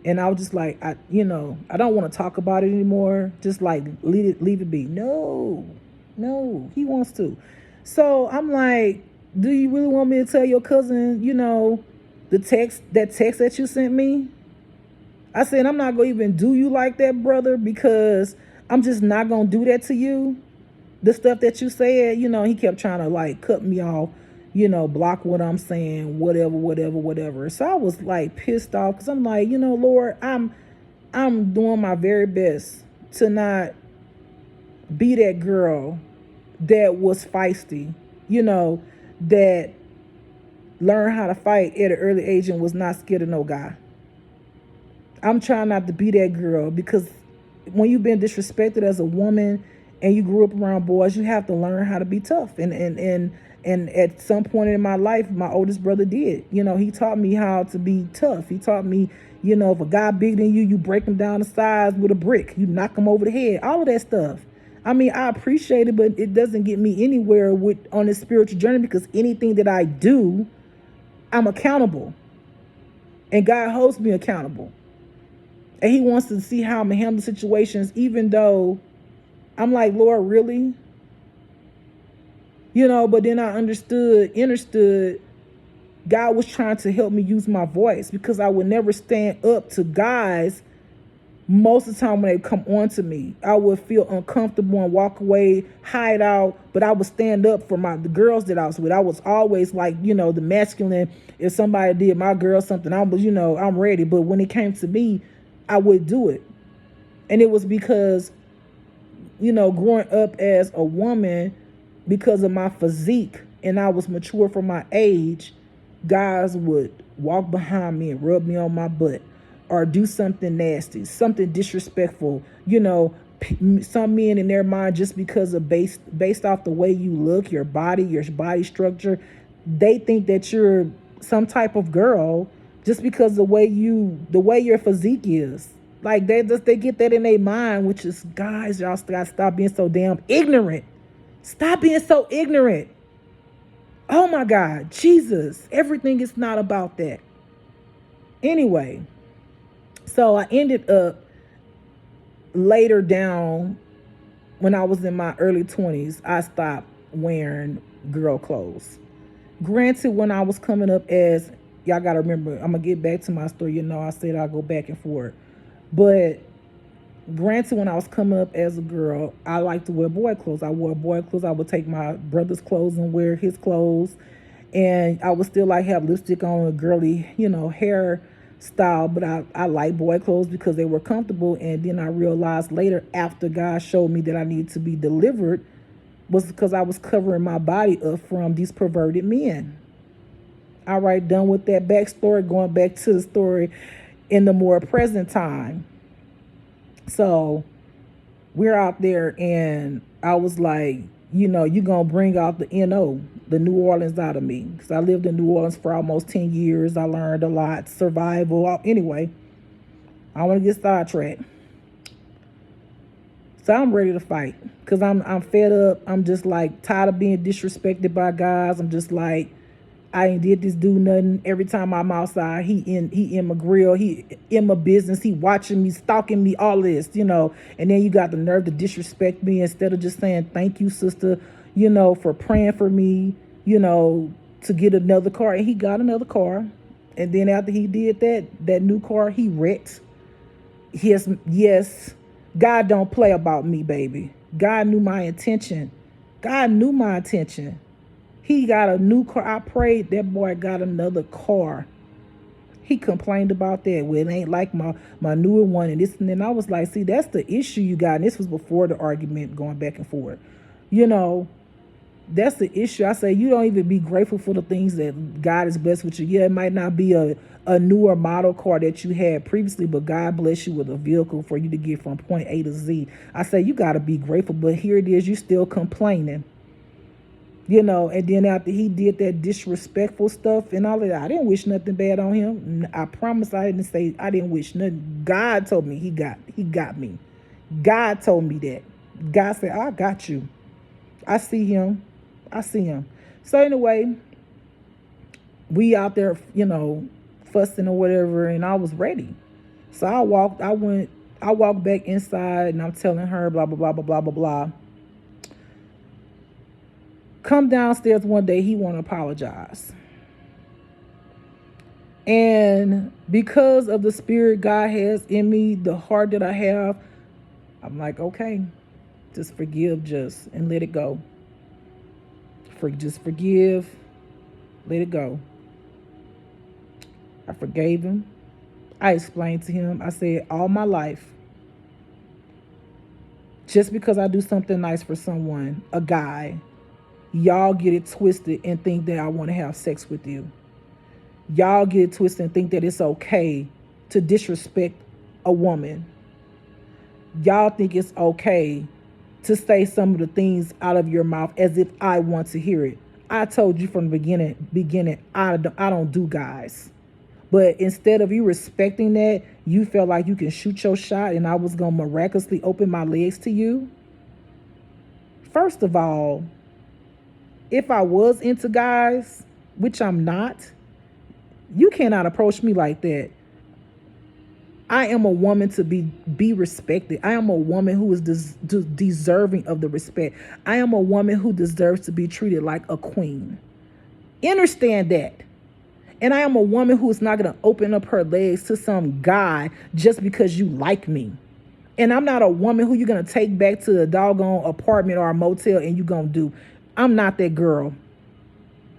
And I was just like, I don't want to talk about it anymore. Just like, leave it be. No, he wants to. So I'm like, do you really want me to tell your cousin, the text that you sent me? I said, I'm not going to even do you like that, brother, because I'm just not going to do that to you. The stuff that you said, he kept trying to like cut me off, block what I'm saying, whatever, whatever, whatever. So I was like pissed off because I'm like, Lord, I'm doing my very best to not be that girl that was feisty, that learned how to fight at an early age and was not scared of no guy. I'm trying not to be that girl, because when you've been disrespected as a woman and you grew up around boys, you have to learn how to be tough. And at some point in my life, my oldest brother did. He taught me how to be tough. He taught me, if a guy bigger than you, you break him down to size with a brick. You knock him over the head. All of that stuff. I mean, I appreciate it, but it doesn't get me anywhere on this spiritual journey, because anything that I do, I'm accountable. And God holds me accountable. And he wants to see how I'm going to handle situations, even though I'm like, Lord, really? But then I understood God was trying to help me use my voice, because I would never stand up to guys. Most of the time when they come on to me, I would feel uncomfortable and walk away, hide out, but I would stand up for the girls that I was with. I was always like, the masculine. If somebody did my girl something, I was, I'm ready. But when it came to me, I would do it. And it was because, growing up as a woman, because of my physique, and I was mature for my age, guys would walk behind me and rub me on my butt, or do something nasty, something disrespectful. Some men in their mind, just because of based off the way you look, your body structure, they think that you're some type of girl just because the way your physique is. Like they get that in their mind, which is, guys, y'all gotta stop being so damn ignorant. Stop being so ignorant. Oh my God, Jesus. Everything is not about that. Anyway, so I ended up later down, when I was in my early 20s, I stopped wearing girl clothes. Granted, when I was coming up as, y'all got to remember, I'm going to get back to my story. I said I'll go back and forth. But granted, when I was coming up as a girl, I liked to wear boy clothes. I wore boy clothes. I would take my brother's clothes and wear his clothes. And I would still like have lipstick on, a girly, hair style. But I like boy clothes because they were comfortable. And then I realized later, after God showed me that I needed to be delivered, was because I was covering my body up from these perverted men. All right, done with that backstory, going back to the story in the more present time. So we're out there, and I was like, you're going to bring out the NO, the New Orleans, out of me. Because I lived in New Orleans for almost 10 years. I learned a lot, survival. Anyway, I want to get sidetracked. So I'm ready to fight, because I'm fed up. I'm just like tired of being disrespected by guys. I'm just like, I ain't did this dude nothing. Every time I'm outside, he in my grill, he in my business, he watching me, stalking me, all this, And then you got the nerve to disrespect me instead of just saying thank you, sister, for praying for me, to get another car. And he got another car. And then after he did that new car, he wrecked. Yes, God don't play about me, baby. God knew my intention. He got a new car. I prayed that boy got another car. He complained about that. Well, it ain't like my newer one and this and then. I was like, see, that's the issue you got. And this was before the argument going back and forth. That's the issue. I say, you don't even be grateful for the things that God is blessed with you. Yeah, it might not be a newer model car that you had previously, but God bless you with a vehicle for you to get from point A to Z. I say, you got to be grateful. But here it is, you still complaining. And then after he did that disrespectful stuff and all of that, I didn't wish nothing bad on him. I promise I didn't say I didn't wish nothing. God told me he got me. God told me that. God said, I got you. I see him. So anyway, we out there, fussing or whatever, and I was ready. So I walked back inside, and I'm telling her blah, blah, blah, blah, blah, blah, blah. Come downstairs one day, he want to apologize. And because of the spirit God has in me, the heart that I have, I'm like, okay, just forgive just and let it go. Just forgive, let it go. I forgave him. I explained to him, I said, all my life, just because I do something nice for someone, a guy, y'all get it twisted and think that I want to have sex with you. Y'all get it twisted and think that it's okay to disrespect a woman. Y'all think it's okay to say some of the things out of your mouth as if I want to hear it. I told you from the beginning, I don't do guys. But instead of you respecting that, you felt like you can shoot your shot and I was going to miraculously open my legs to you. First of all, if I was into guys, which I'm not, you cannot approach me like that. I am a woman to be respected. I am a woman who is deserving of the respect. I am a woman who deserves to be treated like a queen. Understand that. And I am a woman who is not going to open up her legs to some guy just because you like me. And I'm not a woman who you're going to take back to a doggone apartment or a motel and you're going to do. I'm not that girl.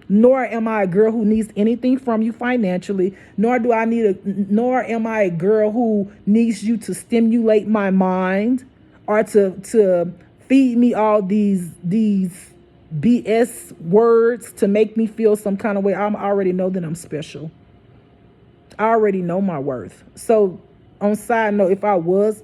Nor am I a girl who needs anything from you financially. Nor am I a girl who needs you to stimulate my mind or to feed me all these BS words to make me feel some kind of way. I already know that I'm special. I already know my worth. So on side note, if I was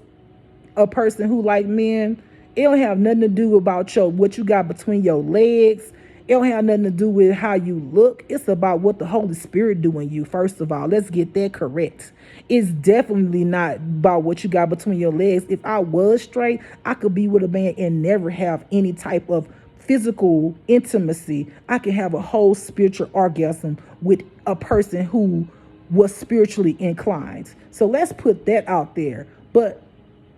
a person who like men, it don't have nothing to do about what you got between your legs. It don't have nothing to do with how you look. It's about what the Holy Spirit do in you. First of all, let's get that correct. It's definitely not about what you got between your legs. If I was straight, I could be with a man and never have any type of physical intimacy. I can have a whole spiritual orgasm with a person who was spiritually inclined. So let's put that out there. But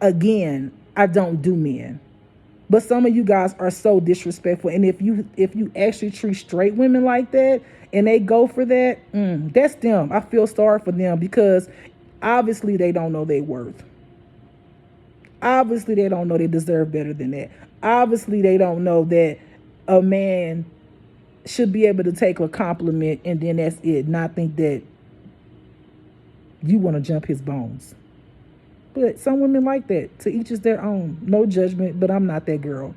again, I don't do men. But some of you guys are so disrespectful. And if you actually treat straight women like that and they go for that, that's them. I feel sorry for them because obviously they don't know their worth. Obviously they don't know they deserve better than that. Obviously they don't know that a man should be able to take a compliment and then that's it, not think that you want to jump his bones. But some women like that. To each is their own. No judgment, but I'm not that girl.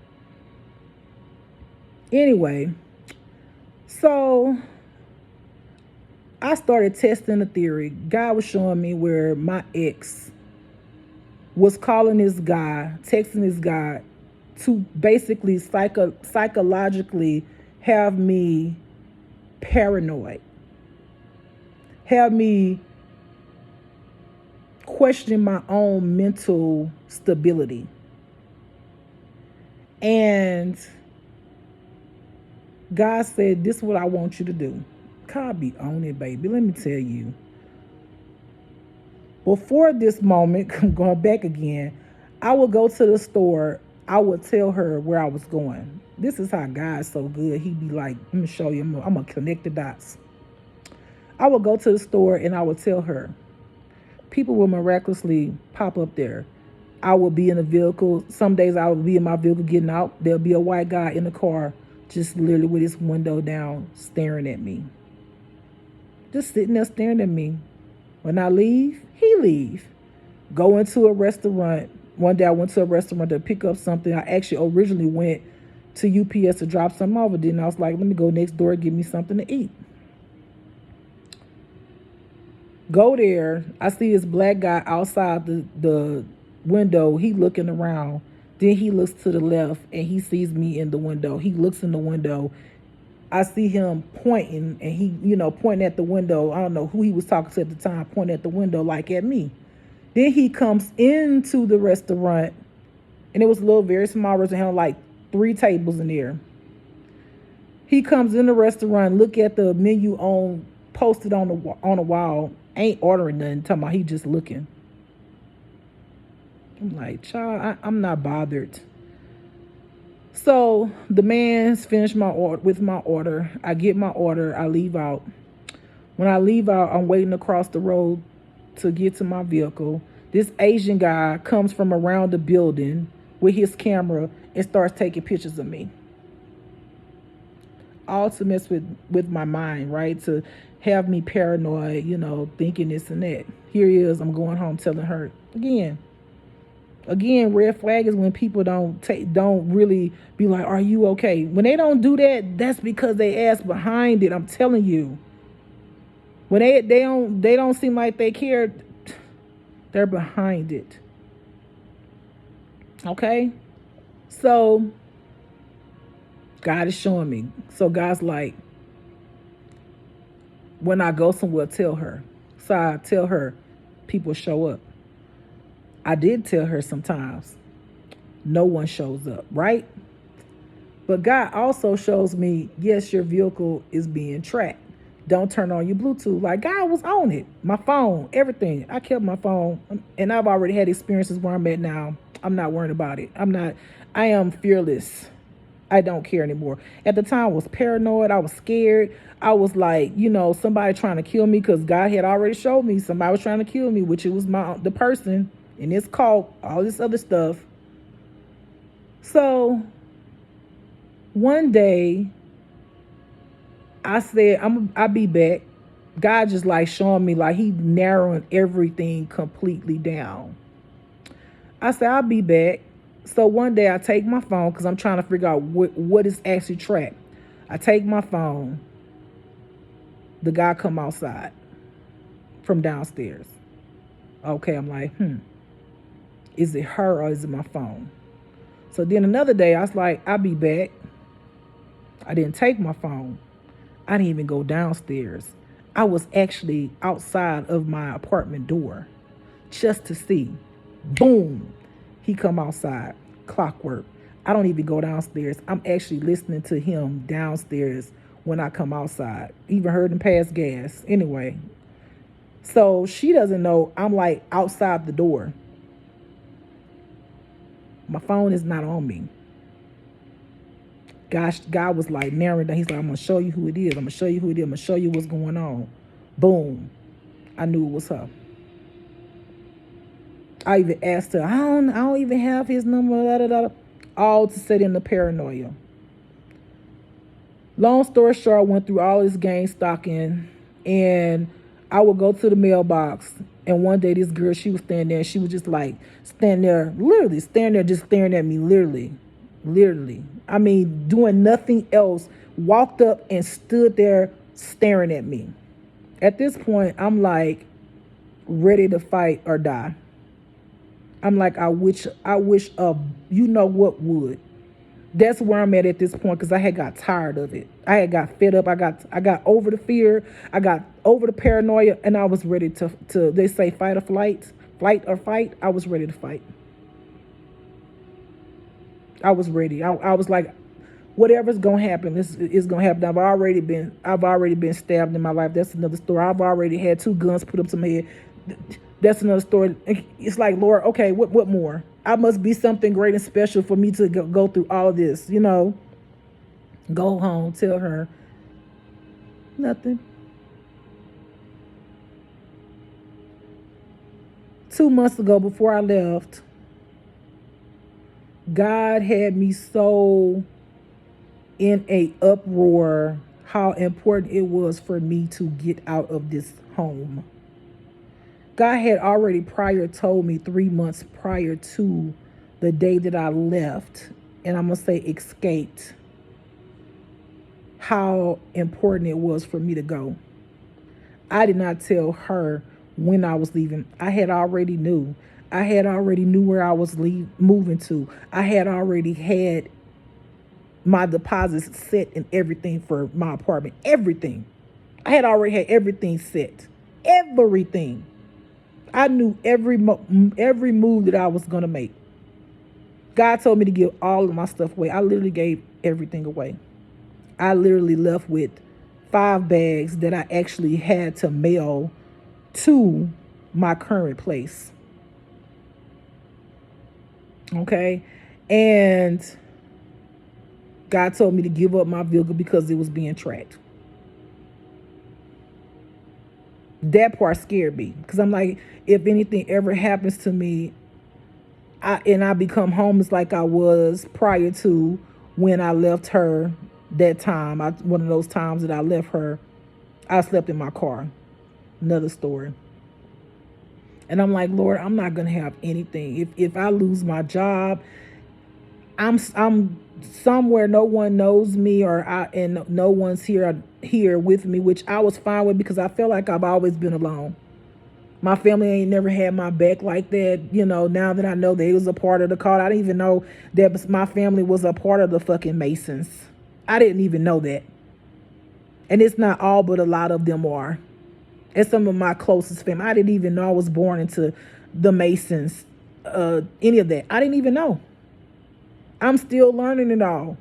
Anyway, so I started testing the theory. God was showing me where my ex was calling this guy, texting this guy to basically psychologically have me paranoid. Have me question my own mental stability. And God said, this is what I want you to do. God be on it, baby. Let me tell you. Before this moment, I'm going back again, I would go to the store. I would tell her where I was going. This is how God's so good. He'd be like, let me show you. I'm going to connect the dots. I would go to the store and I would tell her. People will miraculously pop up there. I will be in a vehicle. Some days I will be in my vehicle getting out. There'll be a white guy in the car just literally with his window down staring at me. Just sitting there staring at me. When I leave, he leave. Go into a restaurant. One day I went to a restaurant to pick up something. I actually originally went to UPS to drop something over. Then I was like, let me go next door and get me something to eat. Go there. I see this black guy outside the window. He looking around. Then he looks to the left and he sees me in the window. He looks in the window. I see him pointing and he, pointing at the window. I don't know who he was talking to at the time, pointing at the window like at me. Then he comes into the restaurant and it was a little very small restaurant, had like 3 tables in there. He comes in the restaurant, look at the menu posted on the wall. Ain't ordering nothing, talking about he just looking. I'm like, child, I'm not bothered. So the man's finished with my order. I get my order. I leave out. When I leave out, I'm waiting across the road to get to my vehicle. This Asian guy comes from around the building with his camera and starts taking pictures of me. All to mess with my mind, right? To have me paranoid, thinking this and that. Here he is, I'm going home telling her again. Again, red flag is when people don't really be like, "Are you okay?" When they don't do that, that's because they ass behind it. I'm telling you. When they don't seem like they care, they're behind it. Okay? So God is showing me. So God's like, when I go somewhere, tell her. So I tell her, people show up. I did tell her sometimes, no one shows up, right? But God also shows me, yes, your vehicle is being tracked. Don't turn on your Bluetooth. Like, God was on it. My phone, everything. I kept my phone. And I've already had experiences where I'm at now. I'm not worried about it. I am fearless. I don't care anymore. At the time, I was paranoid. I was scared. I was like, somebody trying to kill me, because God had already showed me somebody was trying to kill me, which it was the person in this cult, all this other stuff. So one day I said, I'll be back. God just like showing me, like he narrowing everything completely down. I said, I'll be back. So one day I take my phone, because I'm trying to figure out what is actually tracked. I take my phone. The guy come outside from downstairs. Okay, I'm like, is it her or is it my phone? So then another day I was like, I'll be back. I didn't take my phone. I didn't even go downstairs. I was actually outside of my apartment door just to see. Boom. He come outside. Clockwork. I don't even go downstairs. I'm actually listening to him downstairs when I come outside. Even heard him pass gas. Anyway. So she doesn't know I'm like outside the door. My phone is not on me. Gosh, God was like narrowing down. He's like, I'm going to show you who it is. I'm going to show you who it is. I'm going to show you what's going on. Boom. I knew it was her. I even asked her, I don't even have his number, da, da, da, all to set in the paranoia. Long story short, I went through all this gang stalking, and I would go to the mailbox, and one day this girl, she was standing there, and she was just like standing there, literally standing there, just staring at me, literally. I mean, doing nothing else, walked up and stood there staring at me. At this point, I'm like ready to fight or die. I'm like, I wish you know what would. That's where I'm at this point, because I had got tired of it. I had got fed up. I got over the fear. I got over the paranoia, and I was ready to they say fight or flight or fight. I was ready to fight. I was ready. I was like, whatever's gonna happen, is gonna happen. I've already been stabbed in my life. That's another story. I've already had 2 guns put up to my head. That's another story. It's like, Lord, okay, what more? I must be something great and special for me to go through all of this, Go home, tell her nothing. 2 months ago, before I left, God had me so in a uproar how important it was for me to get out of this home. God had already prior told me 3 months prior to the day that I left, and I'm going to say escaped, how important it was for me to go. I did not tell her when I was leaving. I had already knew. I had already knew where I was moving to. I had already had my deposits set and everything for my apartment. Everything. I had already had everything set. Everything. I knew every move that I was going to make. God told me to give all of my stuff away. I literally gave everything away. I literally left with 5 bags that I actually had to mail to my current place. Okay? And God told me to give up my vehicle because it was being tracked. That part scared me because I'm like, if anything ever happens to me, I become homeless like I was prior to when I left her that time. One of those times that I left her, I slept in my car. Another story. And I'm like, Lord, I'm not gonna have anything. If I lose my job, I'm somewhere no one knows me, and no one's here with me, which I was fine with because I felt like I've always been alone. My family ain't never had my back like that. Now that I know they was a part of the cult, I didn't even know that my family was a part of the fucking Masons. I didn't even know that. And it's not all, but a lot of them are. And some of my closest family, I didn't even know I was born into the Masons, any of that. I didn't even know. I'm still learning it all.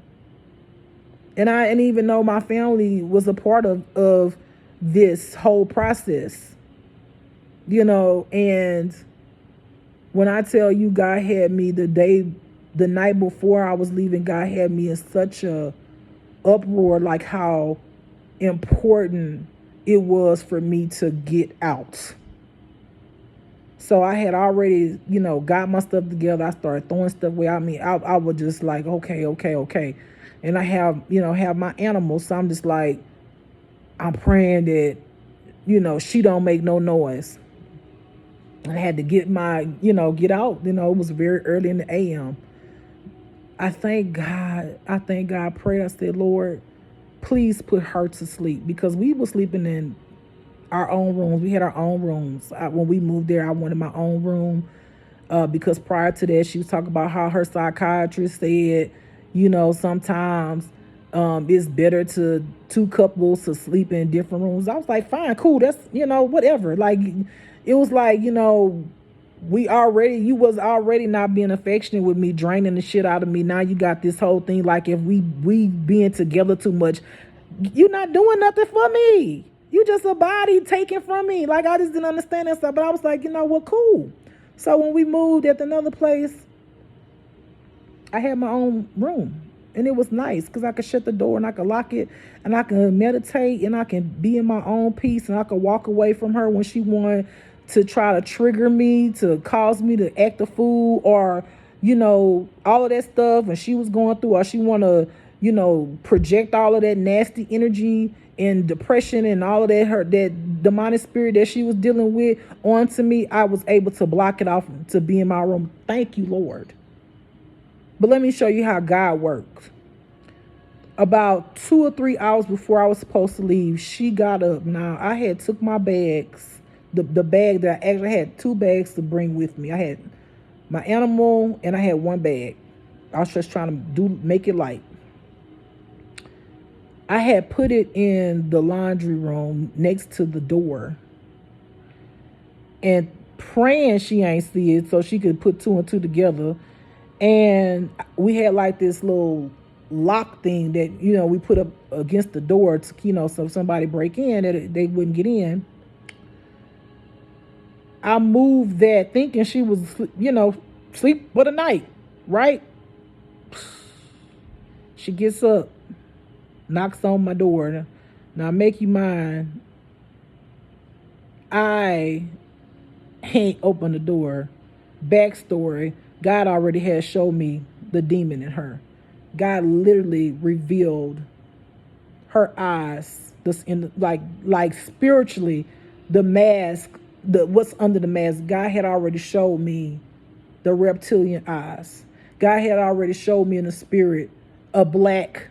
And I didn't even know my family was a part of this whole process. And when I tell you God had me the night before I was leaving, God had me in such a uproar, like how important it was for me to get out. So I had already, got my stuff together. I started throwing stuff away. I was just like, okay. And I have my animals. So I'm just like, I'm praying that, she don't make no noise. I had to get get out. It was very early in the AM. I thank God. I prayed. I said, Lord, please put her to sleep, because we were sleeping in our own rooms. We had our own rooms. When we moved there, I wanted my own room, because prior to that, she was talking about how her psychiatrist said, sometimes it's better to two couples to sleep in different rooms. I was like, fine, cool. That's, whatever. Like, it was like, you was already not being affectionate with me, draining the shit out of me. Now you got this whole thing like, if we being together too much, you're not doing nothing for me. You just a body taken from me. Like, I just didn't understand that stuff. But I was like, cool. So when we moved at another place, I had my own room. And it was nice because I could shut the door and I could lock it, and I could meditate, and I can be in my own peace, and I could walk away from her when she wanted to try to trigger me, to cause me to act a fool, or, all of that stuff. And she was going through, or she want to, project all of that nasty energy and depression and all of that demonic spirit that she was dealing with onto me. I was able to block it off to be in my room. Thank you, Lord. But let me show you how God works. About 2 or 3 hours before I was supposed to leave, she got up. Now, I had took my bags, the bag that I actually had 2 bags to bring with me. I had my animal and I had 1 bag. I was just trying to make it light. I had put it in the laundry room next to the door, and praying she ain't see it so she could put 2 and 2 together. And we had like this little lock thing that, we put up against the door to, so if somebody break in, that they wouldn't get in. I moved that thinking she was, sleep for the night, right? She gets up, knocks on my door. Now, make you mine, I ain't open the door. Backstory, God already had showed me the demon in her. God literally revealed her eyes, like spiritually, the mask, what's under the mask. God had already showed me the reptilian eyes. God had already showed me in the spirit a black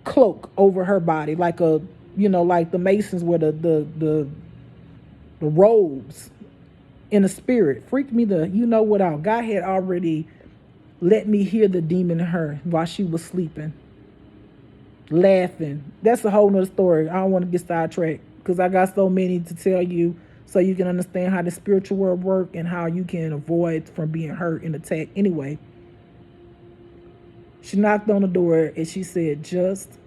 cloak over her body, like like the Masons wear the robes. In the spirit, freaked me out. God had already let me hear the demon in her while she was sleeping, laughing. That's a whole nother story. I don't want to get sidetracked because I got so many to tell you, so you can understand how the spiritual world works and how you can avoid from being hurt and attacked. Anyway, she knocked on the door and she said, "Just."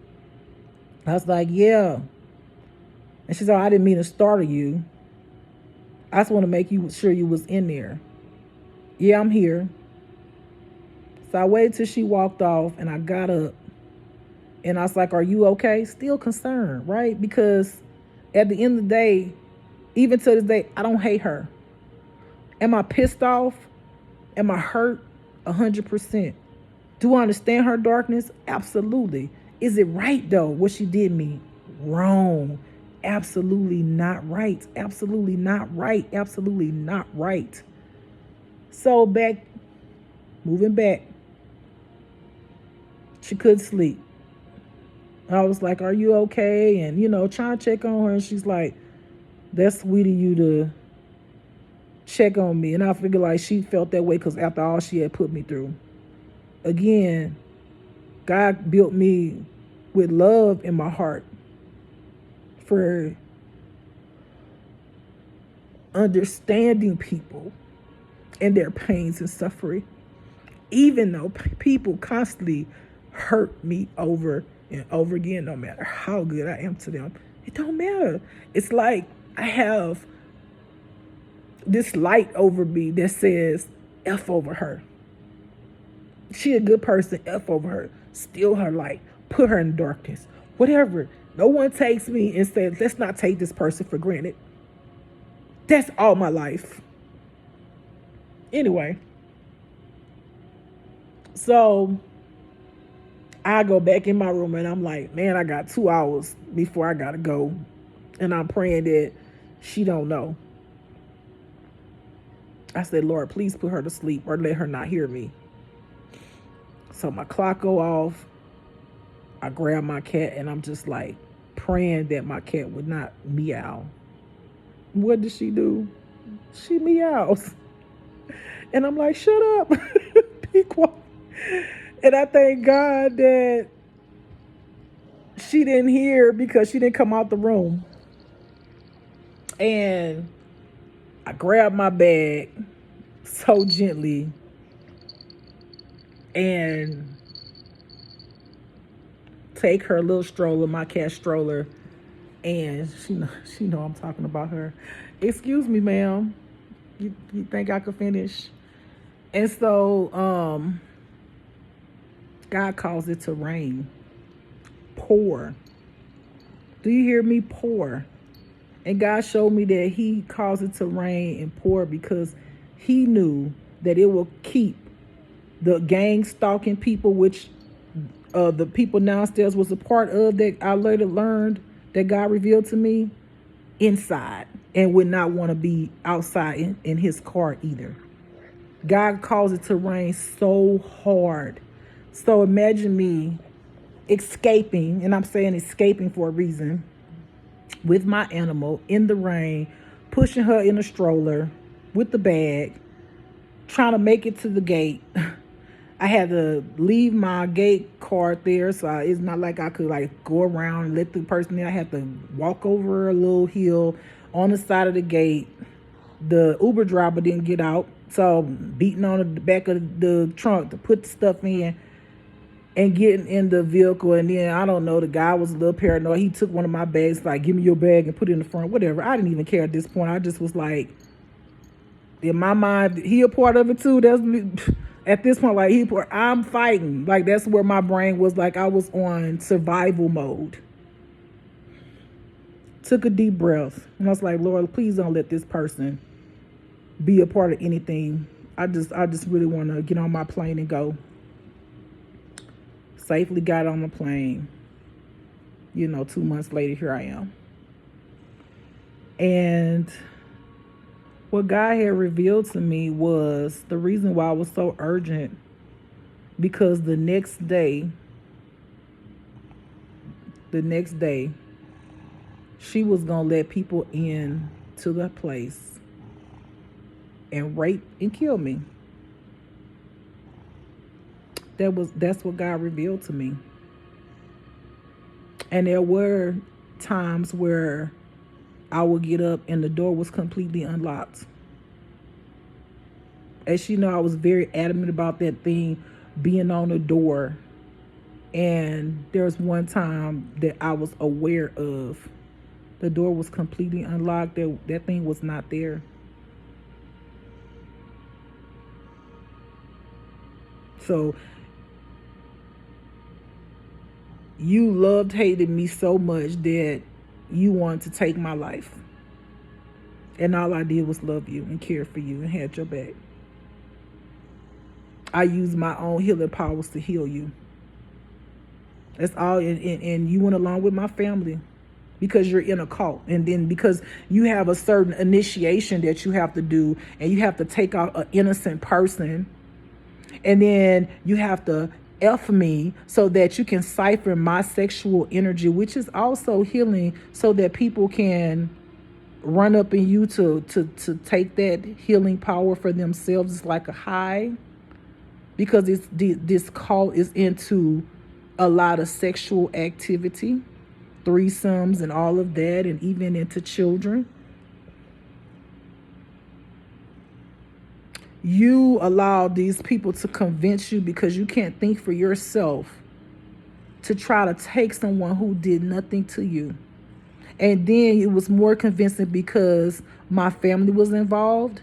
I was like, "Yeah." And she said, "I didn't mean to startle you. I just want to make you sure you was in there." "Yeah, I'm here." So I waited till she walked off, and I got up and I was like, "Are you okay?" Still concerned, right? Because at the end of the day, Even to this day, I don't hate her. Am I pissed off? Am I hurt? 100%. Do I understand her darkness? Absolutely. Is it right though? What she did me? Wrong. Absolutely not right. Absolutely not right. Absolutely not right. So moving back, she couldn't sleep. I was like, "Are you okay?" And trying to check on her, and she's like, "That's sweet of you to check on me." And I figured like she felt that way because after all she had put me through. Again, God built me with love in my heart for understanding people and their pains and suffering, even though people constantly hurt me over and over again. No matter how good I am to them, it don't matter. It's like I have this light over me that says F over her. She a good person, F over her. Steal her light, put her in darkness, whatever. No one takes me and says, let's not take this person for granted. That's all my life. Anyway, so I go back in my room and I'm like, man, I got 2 hours before I gotta go. And I'm praying that she don't know. I said, Lord, please put her to sleep or let her not hear me. So my clock go off. I grab my cat and I'm just like praying that my cat would not meow. What did she do? She meows. And I'm like, shut up. Be quiet. And I thank God that she didn't hear because she didn't come out the room. And I grabbed my bag so gently and take her little stroller, my cat stroller, and she know I'm talking about her. Excuse me, ma'am. You think I could finish? And so God calls it to rain. Pour. Do you hear me? Pour. And God showed me that he caused it to rain and pour because he knew that it will keep the gang stalking people, which the people downstairs was a part of, that I later learned that God revealed to me, inside and would not want to be outside in his car either. God caused it to rain so hard. So imagine me escaping, and I'm saying escaping for a reason, with my animal in the rain, pushing her in a stroller with the bag, trying to make it to the gate. I had to leave my gate card there, so it's not like I could like go around and let the person in. I had to walk over a little hill on the side of the gate. The Uber driver didn't get out, so beating on the back of the trunk to put the stuff in and getting in the vehicle. And then I don't know, the guy was a little paranoid. He took one of my bags, like, give me your bag and put it in the front, whatever. I didn't even care at this point. I just was like, in my mind, he a part of it too. That's me. At this point, like, I'm fighting. Like, that's where my brain was. Like, I was on survival mode. Took a deep breath. And I was like, Lord, please don't let this person be a part of anything. I just really want to get on my plane and go. Safely got on the plane. 2 months later, here I am. And what God had revealed to me was the reason why I was so urgent, because the next day, she was going to let people in to the place and rape and kill me. That's what God revealed to me. And there were times where I would get up and the door was completely unlocked. As you know, I was very adamant about that thing being on the door. And there was one time that I was aware of the door was completely unlocked. That thing was not there. So you hated me so much that you wanted to take my life. And all I did was love you and care for you and had your back. I used my own healing powers to heal you. That's all. And you went along with my family because you're in a cult. And then because you have a certain initiation that you have to do, and you have to take out an innocent person. And then you have to F me so that you can cipher my sexual energy, which is also healing, so that people can run up in you to take that healing power for themselves. It's like a high, because this cult is into a lot of sexual activity, threesomes and all of that, and even into children. You allow these people to convince you, because you can't think for yourself, to try to take someone who did nothing to you. And then it was more convincing because my family was involved.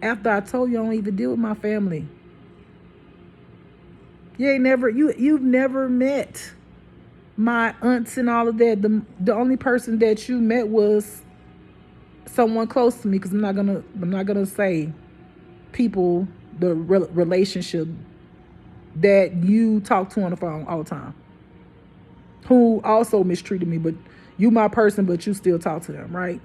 After I told you I don't even deal with my family. You've never met my aunts and all of that. The only person that you met was someone close to me, because I'm not gonna say people, the relationship that you talk to on the phone all the time, who also mistreated me. But you my person, but you still talk to them, right?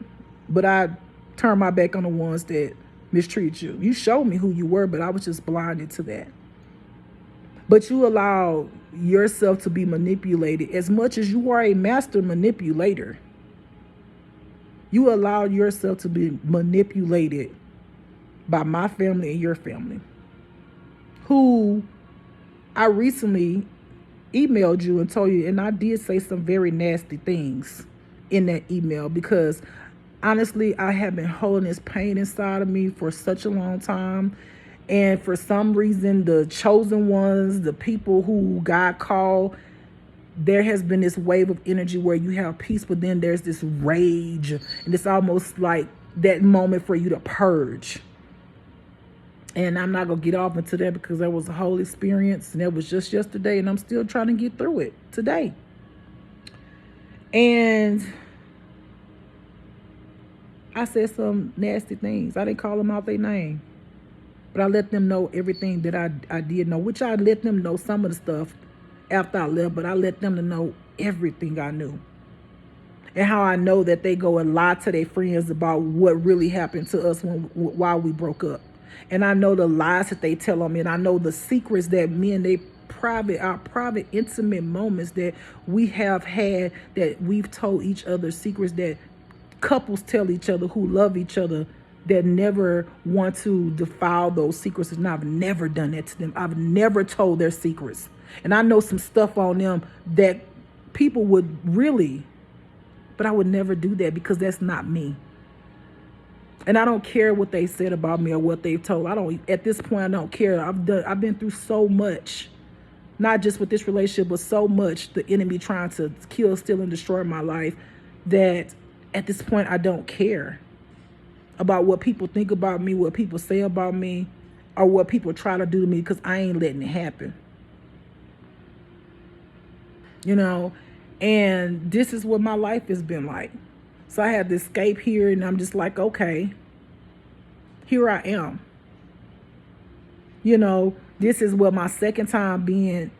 But I turn my back on the ones that mistreat you. You showed me who you were, but I was just blinded to that. But you allow yourself to be manipulated as much as you are a master manipulator. You allowed yourself to be manipulated by my family and your family, who I recently emailed you and told you, and I did say some very nasty things in that email, because honestly, I have been holding this pain inside of me for such a long time. And for some reason, the chosen ones, the people who God called, there has been this wave of energy where you have peace, but then there's this rage, and it's almost like that moment for you to purge. And I'm not going to get off into that, because that was a whole experience, and that was just yesterday, and I'm still trying to get through it today. And I said some nasty things. I didn't call them out their name, but I let them know everything that I did know, which I let them know some of the stuff after I left, but I let them to know everything I knew. And how I know that they go and lie to their friends about what really happened to us while we broke up. And I know the lies that they tell on me, and I know the secrets that me and our private, intimate moments that we have had, that we've told each other, secrets that couples tell each other who love each other, that never want to defile those secrets. And I've never done that to them. I've never told their secrets. And I know some stuff on them that people would really, but I would never do that, because that's not me. And I don't care what they said about me or what they've told. At this point, I don't care. I've been through so much, not just with this relationship, but so much, the enemy trying to kill, steal, and destroy my life, that at this point, I don't care about what people think about me, what people say about me, or what people try to do to me, because I ain't letting it happen. And this is what my life has been like. So I had to escape here, and I'm just like, okay, here I am. This is what my second time being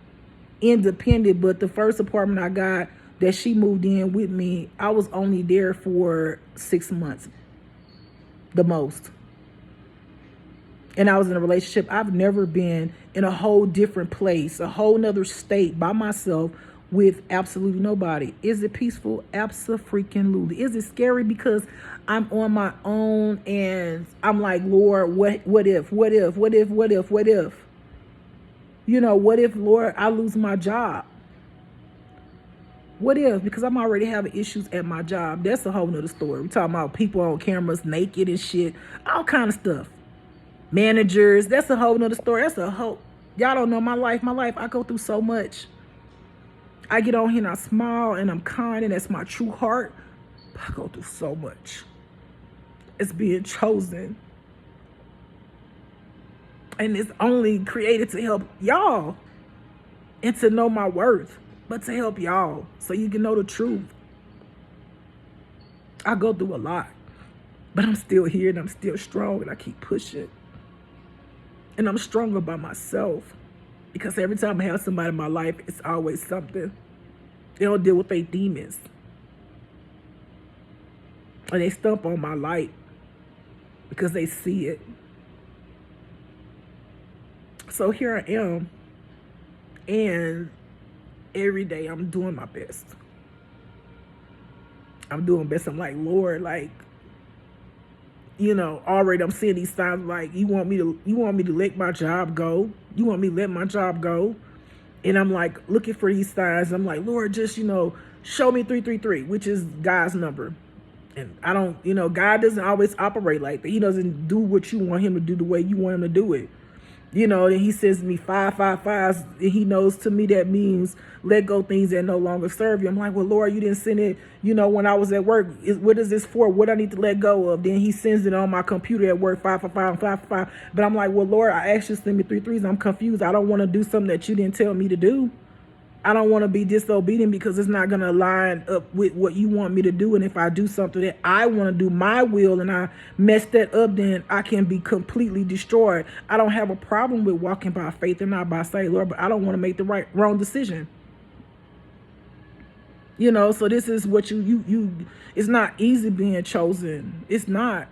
independent, but the first apartment I got that she moved in with me, I was only there for 6 months, the most. And I was in a relationship. I've never been in a whole different place, a whole nother state by myself with absolutely nobody. Is it peaceful? Abso-freaking-lutely. Is it scary because I'm on my own and I'm like, Lord, what if? What if, Lord, I lose my job? What if? Because I'm already having issues at my job. That's a whole nother story. We're talking about people on cameras naked and shit, all kind of stuff. Managers, that's a whole nother story. Y'all don't know my life. I go through so much. I get on here and I smile and I'm kind, and that's my true heart. I go through so much. It's being chosen. And it's only created to help y'all and to know my worth, but to help y'all so you can know the truth. I go through a lot, but I'm still here and I'm still strong and I keep pushing. And I'm stronger by myself because every time I have somebody in my life, it's always something. They don't deal with their demons. And they stump on my light because they see it. So here I am. And every day I'm doing my best. I'm doing best. I'm like, Lord, like, already I'm seeing these signs like you want me to let my job go. You want me to let my job go. And I'm like looking for these signs. I'm like, Lord, just, show me 333, which is God's number. And I don't, God doesn't always operate like that. He doesn't do what you want him to do the way you want him to do it. And he sends me 555s, and he knows to me that means let go things that no longer serve you. I'm like, well, Lord, you didn't send it, when I was at work. What is this for? What I need to let go of? Then he sends it on my computer at work, 555, 555. But I'm like, well, Lord, I asked you to send me 3 3s. I'm confused. I don't want to do something that you didn't tell me to do. I don't want to be disobedient because it's not going to line up with what you want me to do. And if I do something that I want to do my will and I mess that up, then I can be completely destroyed. I don't have a problem with walking by faith and not by sight, Lord, but I don't want to make the wrong decision. So this is what it's not easy being chosen. It's not.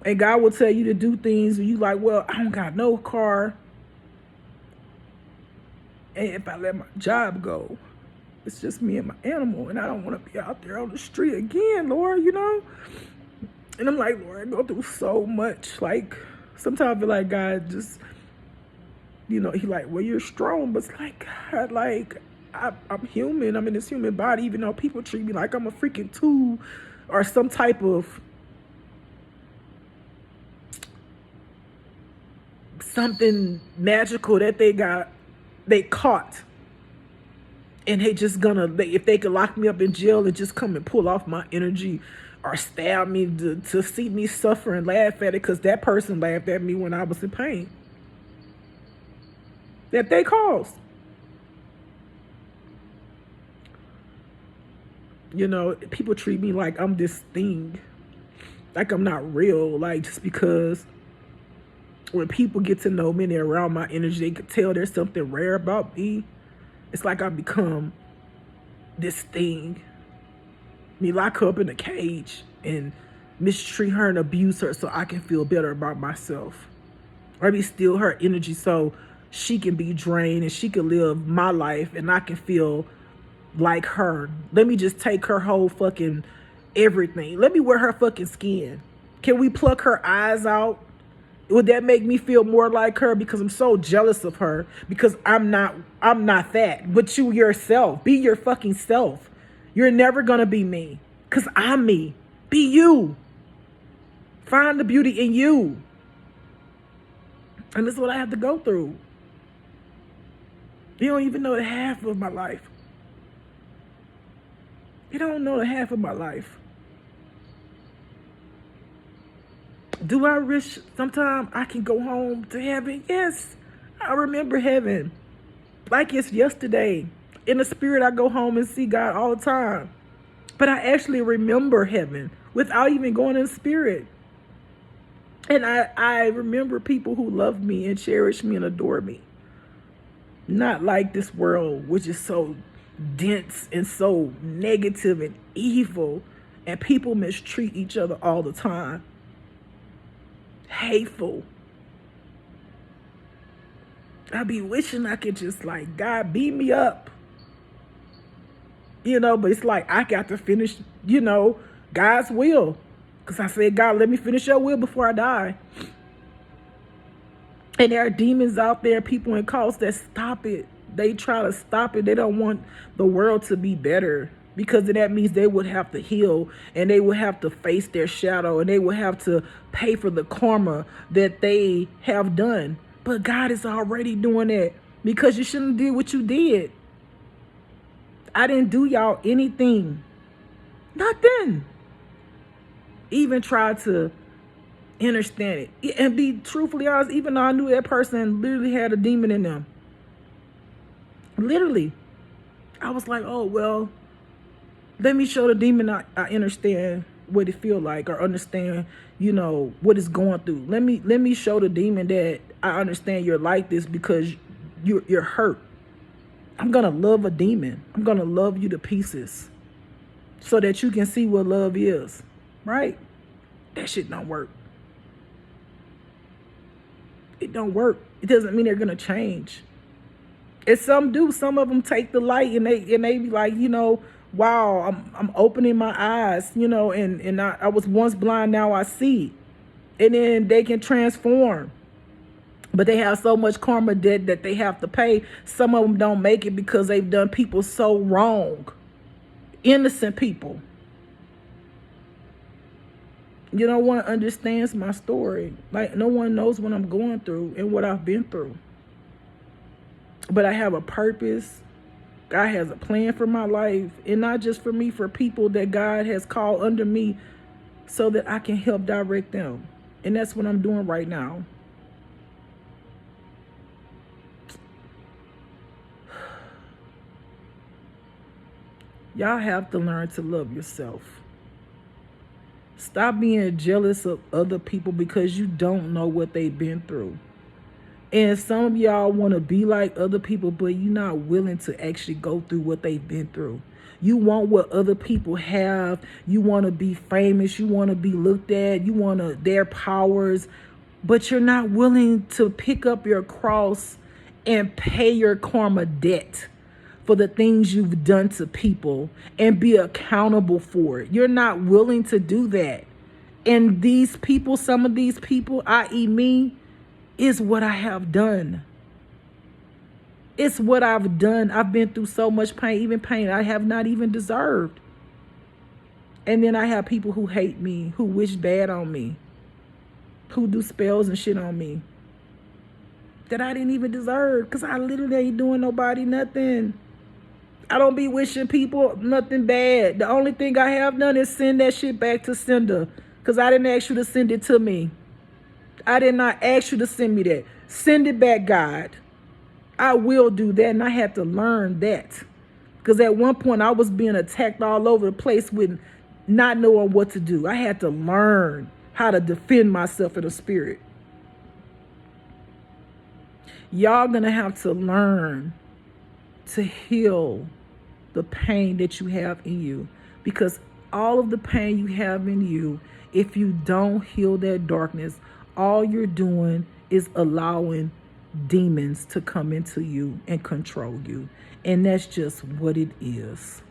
And God will tell you to do things and you like, well, I don't got no car. And if I let my job go, it's just me and my animal, and I don't want to be out there on the street again, Lord, And I'm like, Lord, I go through so much. Like, sometimes I feel like God just, he like, well, you're strong, but it's like, God, like, I'm human. I'm in this human body, even though people treat me like I'm a freaking tool or some type of something magical that they caught, and they just if they could lock me up in jail and just come and pull off my energy or stab me to see me suffer and laugh at it, because that person laughed at me when I was in pain that they caused. People treat me like I'm this thing, like I'm not real, like just because when people get to know me and they're around my energy, they could tell there's something rare about me. It's like I become this thing. Me lock her up in a cage and mistreat her and abuse her so I can feel better about myself. Or me steal her energy so she can be drained and she can live my life and I can feel like her. Let me just take her whole fucking everything. Let me wear her fucking skin. Can we pluck her eyes out? Would that make me feel more like her? Because I'm so jealous of her. Because I'm not that. But you yourself. Be your fucking self. You're never gonna be me. Because I'm me. Be you. Find the beauty in you. And this is what I have to go through. You don't even know the half of my life. You don't know the half of my life. Do I wish sometime I can go home to heaven? Yes. I remember heaven like it's yesterday. In the spirit, I go home and see God all the time. But I actually remember heaven without even going in the spirit. And I remember people who love me and cherish me and adore me. Not like this world, which is so dense and so negative and evil. And people mistreat each other all the time. Hateful. I be wishing I could just like, God, beat me up. But it's like I got to finish, God's will. Because I said, God, let me finish your will before I die. And there are demons out there, people in cults that stop it. They try to stop it. They don't want the world to be better. Because that means they would have to heal and they would have to face their shadow and they would have to pay for the karma that they have done. But God is already doing that because you shouldn't have did what you did. I didn't do y'all anything. Nothing. Even try to understand it. And be truthfully honest, even though I knew that person literally had a demon in them. Literally. I was like, oh, well, Let me show the demon I understand what it feel like, or understand, what it's going through. Let me show the demon that I understand you're like this because you're hurt. I'm gonna love a demon. I'm gonna love you to pieces so that you can see what love is. Right? That shit don't work. It don't work. It doesn't mean they're gonna change. And some do. Some of them take the light and they be like, wow, I'm opening my eyes, and I was once blind, now I see. And then they can transform. But they have so much karma debt that they have to pay. Some of them don't make it because they've done people so wrong. Innocent people. No one understands my story. Like, no one knows what I'm going through and what I've been through. But I have a purpose. God has a plan for my life. And not just for me, for people that God has called under me so that I can help direct them. And that's what I'm doing right now. Y'all have to learn to love yourself. Stop being jealous of other people because you don't know what they've been through. And some of y'all want to be like other people, but you're not willing to actually go through what they've been through. You want what other people have. You want to be famous. You want to be looked at. You want their powers. But you're not willing to pick up your cross and pay your karma debt for the things you've done to people and be accountable for it. You're not willing to do that. And these people, some of these people, i.e. me, is what I have done. It's what I've done. I've been through so much pain, even pain I have not even deserved. And then I have people who hate me, who wish bad on me, who do spells and shit on me that I didn't even deserve because I literally ain't doing nobody nothing. I don't be wishing people nothing bad. The only thing I have done is send that shit back to sender because I didn't ask you to send it to me. I did not ask you to send me that. Send it back, God. I will do that. And I had to learn that. Because at one point I was being attacked all over the place with not knowing what to do. I had to learn how to defend myself in the spirit. Y'all gonna have to learn to heal the pain that you have in you. Because all of the pain you have in you, if you don't heal that darkness, all you're doing is allowing demons to come into you and control you. And that's just what it is.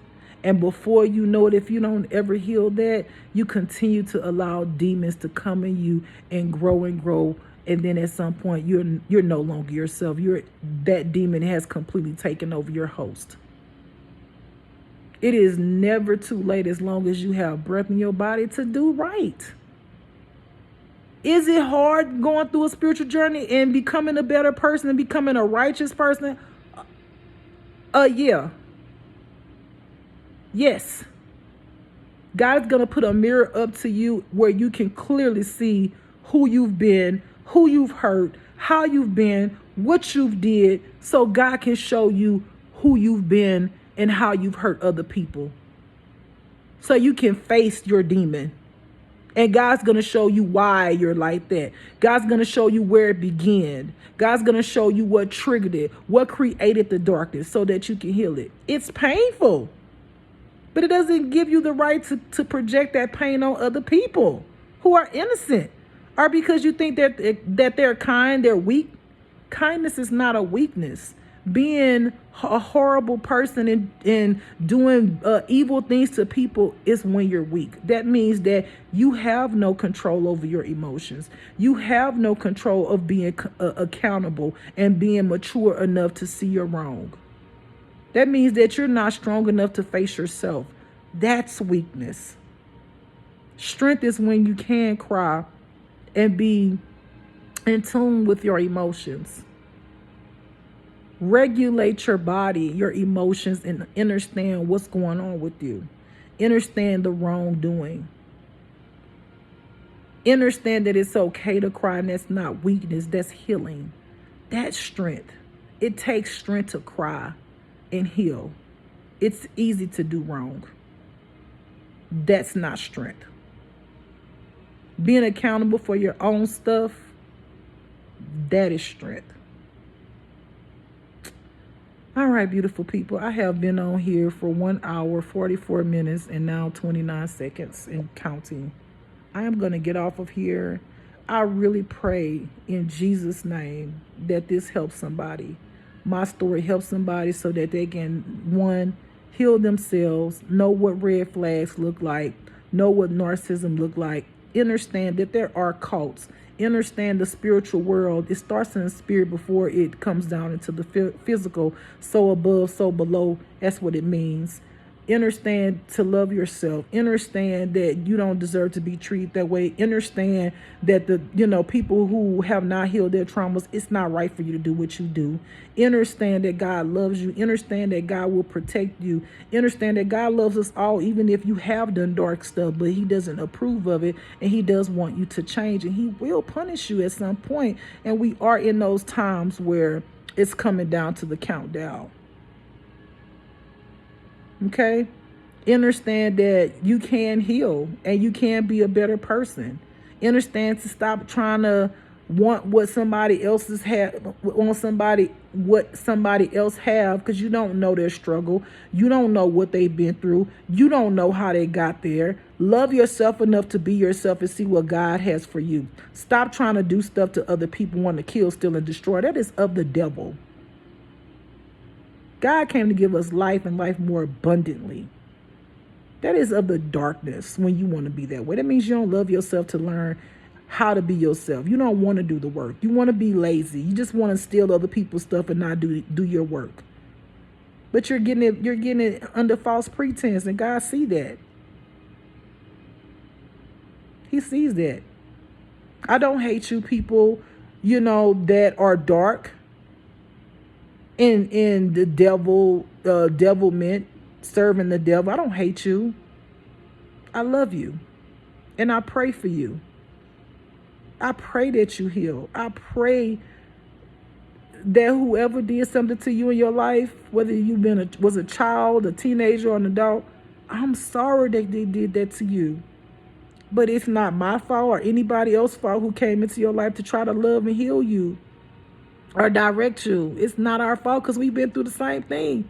And before you know it, if you don't ever heal that, you continue to allow demons to come in you and grow. And then at some point, you're no longer yourself. That demon has completely taken over your host. It is never too late as long as you have breath in your body to do right. Is it hard going through a spiritual journey and becoming a better person and becoming a righteous person? Yeah. Yes. God's going to put a mirror up to you where you can clearly see who you've been, who you've hurt, how you've been, what you've did, so God can show you who you've been and how you've hurt other people. So you can face your demon. And God's going to show you why you're like that. God's going to show you where it began. God's going to show you what triggered it, what created the darkness so that you can heal it. It's painful, but it doesn't give you the right to project that pain on other people who are innocent, or because you think that they're kind, they're weak. Kindness is not a weakness. Being a horrible person and doing evil things to people is when you're weak. That means that you have no control over your emotions. You have no control of being accountable and being mature enough to see you're wrong. That means that you're not strong enough to face yourself. That's weakness. Strength is when you can cry and be in tune with your emotions. Regulate your body, your emotions, and understand what's going on with you. Understand the wrongdoing. Understand that it's okay to cry, and that's not weakness, that's healing. That's strength. It takes strength to cry and heal. It's easy to do wrong. That's not strength. Being accountable for your own stuff, that is strength. All right, beautiful people. I have been on here for 1 hour, 44 minutes, and now 29 seconds and counting. I am going to get off of here. I really pray in Jesus' name that this helps somebody. My story helps somebody so that they can, one, heal themselves, know what red flags look like, know what narcissism look like, understand that there are cults, understand the spiritual world. It starts in the spirit before it comes down into the physical. So above, so below. That's what it means. Understand to love yourself. Understand that you don't deserve to be treated that way. Understand that the people who have not healed their traumas, it's not right for you to do what you do. Understand that God loves you. Understand that God will protect you. Understand that God loves us all, even if you have done dark stuff, but he doesn't approve of it, and he does want you to change, and he will punish you at some point. And we are in those times where it's coming down to the countdown. Okay? Understand that you can heal and you can be a better person. Understand to stop trying to want what somebody else's what somebody else have, because you don't know their struggle. You don't know what they've been through. You don't know how they got there. Love yourself enough to be yourself and see what God has for you. Stop trying to do stuff to other people, want to kill, steal, and destroy. That is of the devil. God came to give us life and life more abundantly. That is of the darkness when you want to be that way. That means you don't love yourself to learn how to be yourself. You don't want to do the work. You want to be lazy. You just want to steal other people's stuff and not do your work. But you're getting it under false pretense, and God sees that. He sees that. I don't hate you people, that are dark. In the devilment, serving the devil. I don't hate you. I love you. And I pray for you. I pray that you heal. I pray that whoever did something to you in your life, whether you was a child, a teenager, or an adult, I'm sorry that they did that to you. But it's not my fault or anybody else's fault who came into your life to try to love and heal you or direct you. It's not our fault, because we've been through the same thing.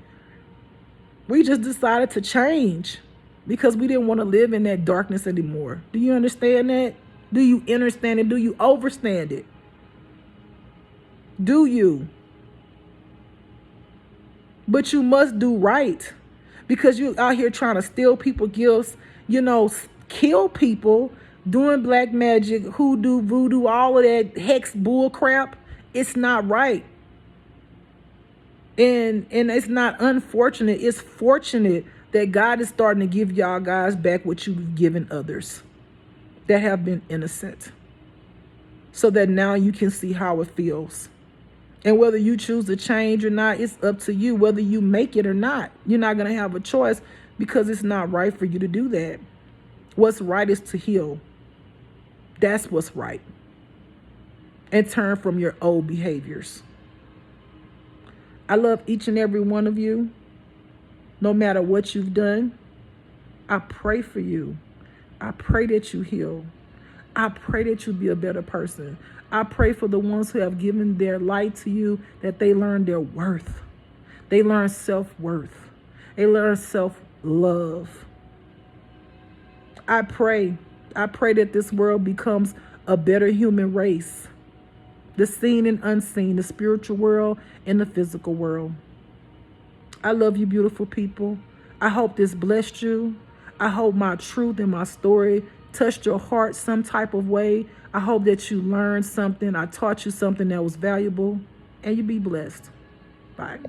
We just decided to change because we didn't want to live in that darkness anymore. Do you understand that? Do you understand it? Do you overstand it? Do you? But you must do right, because you're out here trying to steal people's gifts, kill people, doing black magic, hoodoo, voodoo, all of that hex bull crap. It's not right. And it's not unfortunate. It's fortunate that God is starting to give y'all guys back what you've given others that have been innocent, so that now you can see how it feels. And whether you choose to change or not, it's up to you. Whether you make it or not, you're not going to have a choice, because it's not right for you to do that. What's right is to heal. That's what's right. And turn from your old behaviors. I love each and every one of you, no matter what you've done. I pray for you. I pray that you heal. I pray that you be a better person. I pray for the ones who have given their light to you, that they learn their worth. They learn self-worth. They learn self-love. I pray that this world becomes a better human race. The seen and unseen, the spiritual world and the physical world. I love you, beautiful people. I hope this blessed you. I hope my truth and my story touched your heart some type of way. I hope that you learned something. I taught you something that was valuable, and you be blessed. Bye.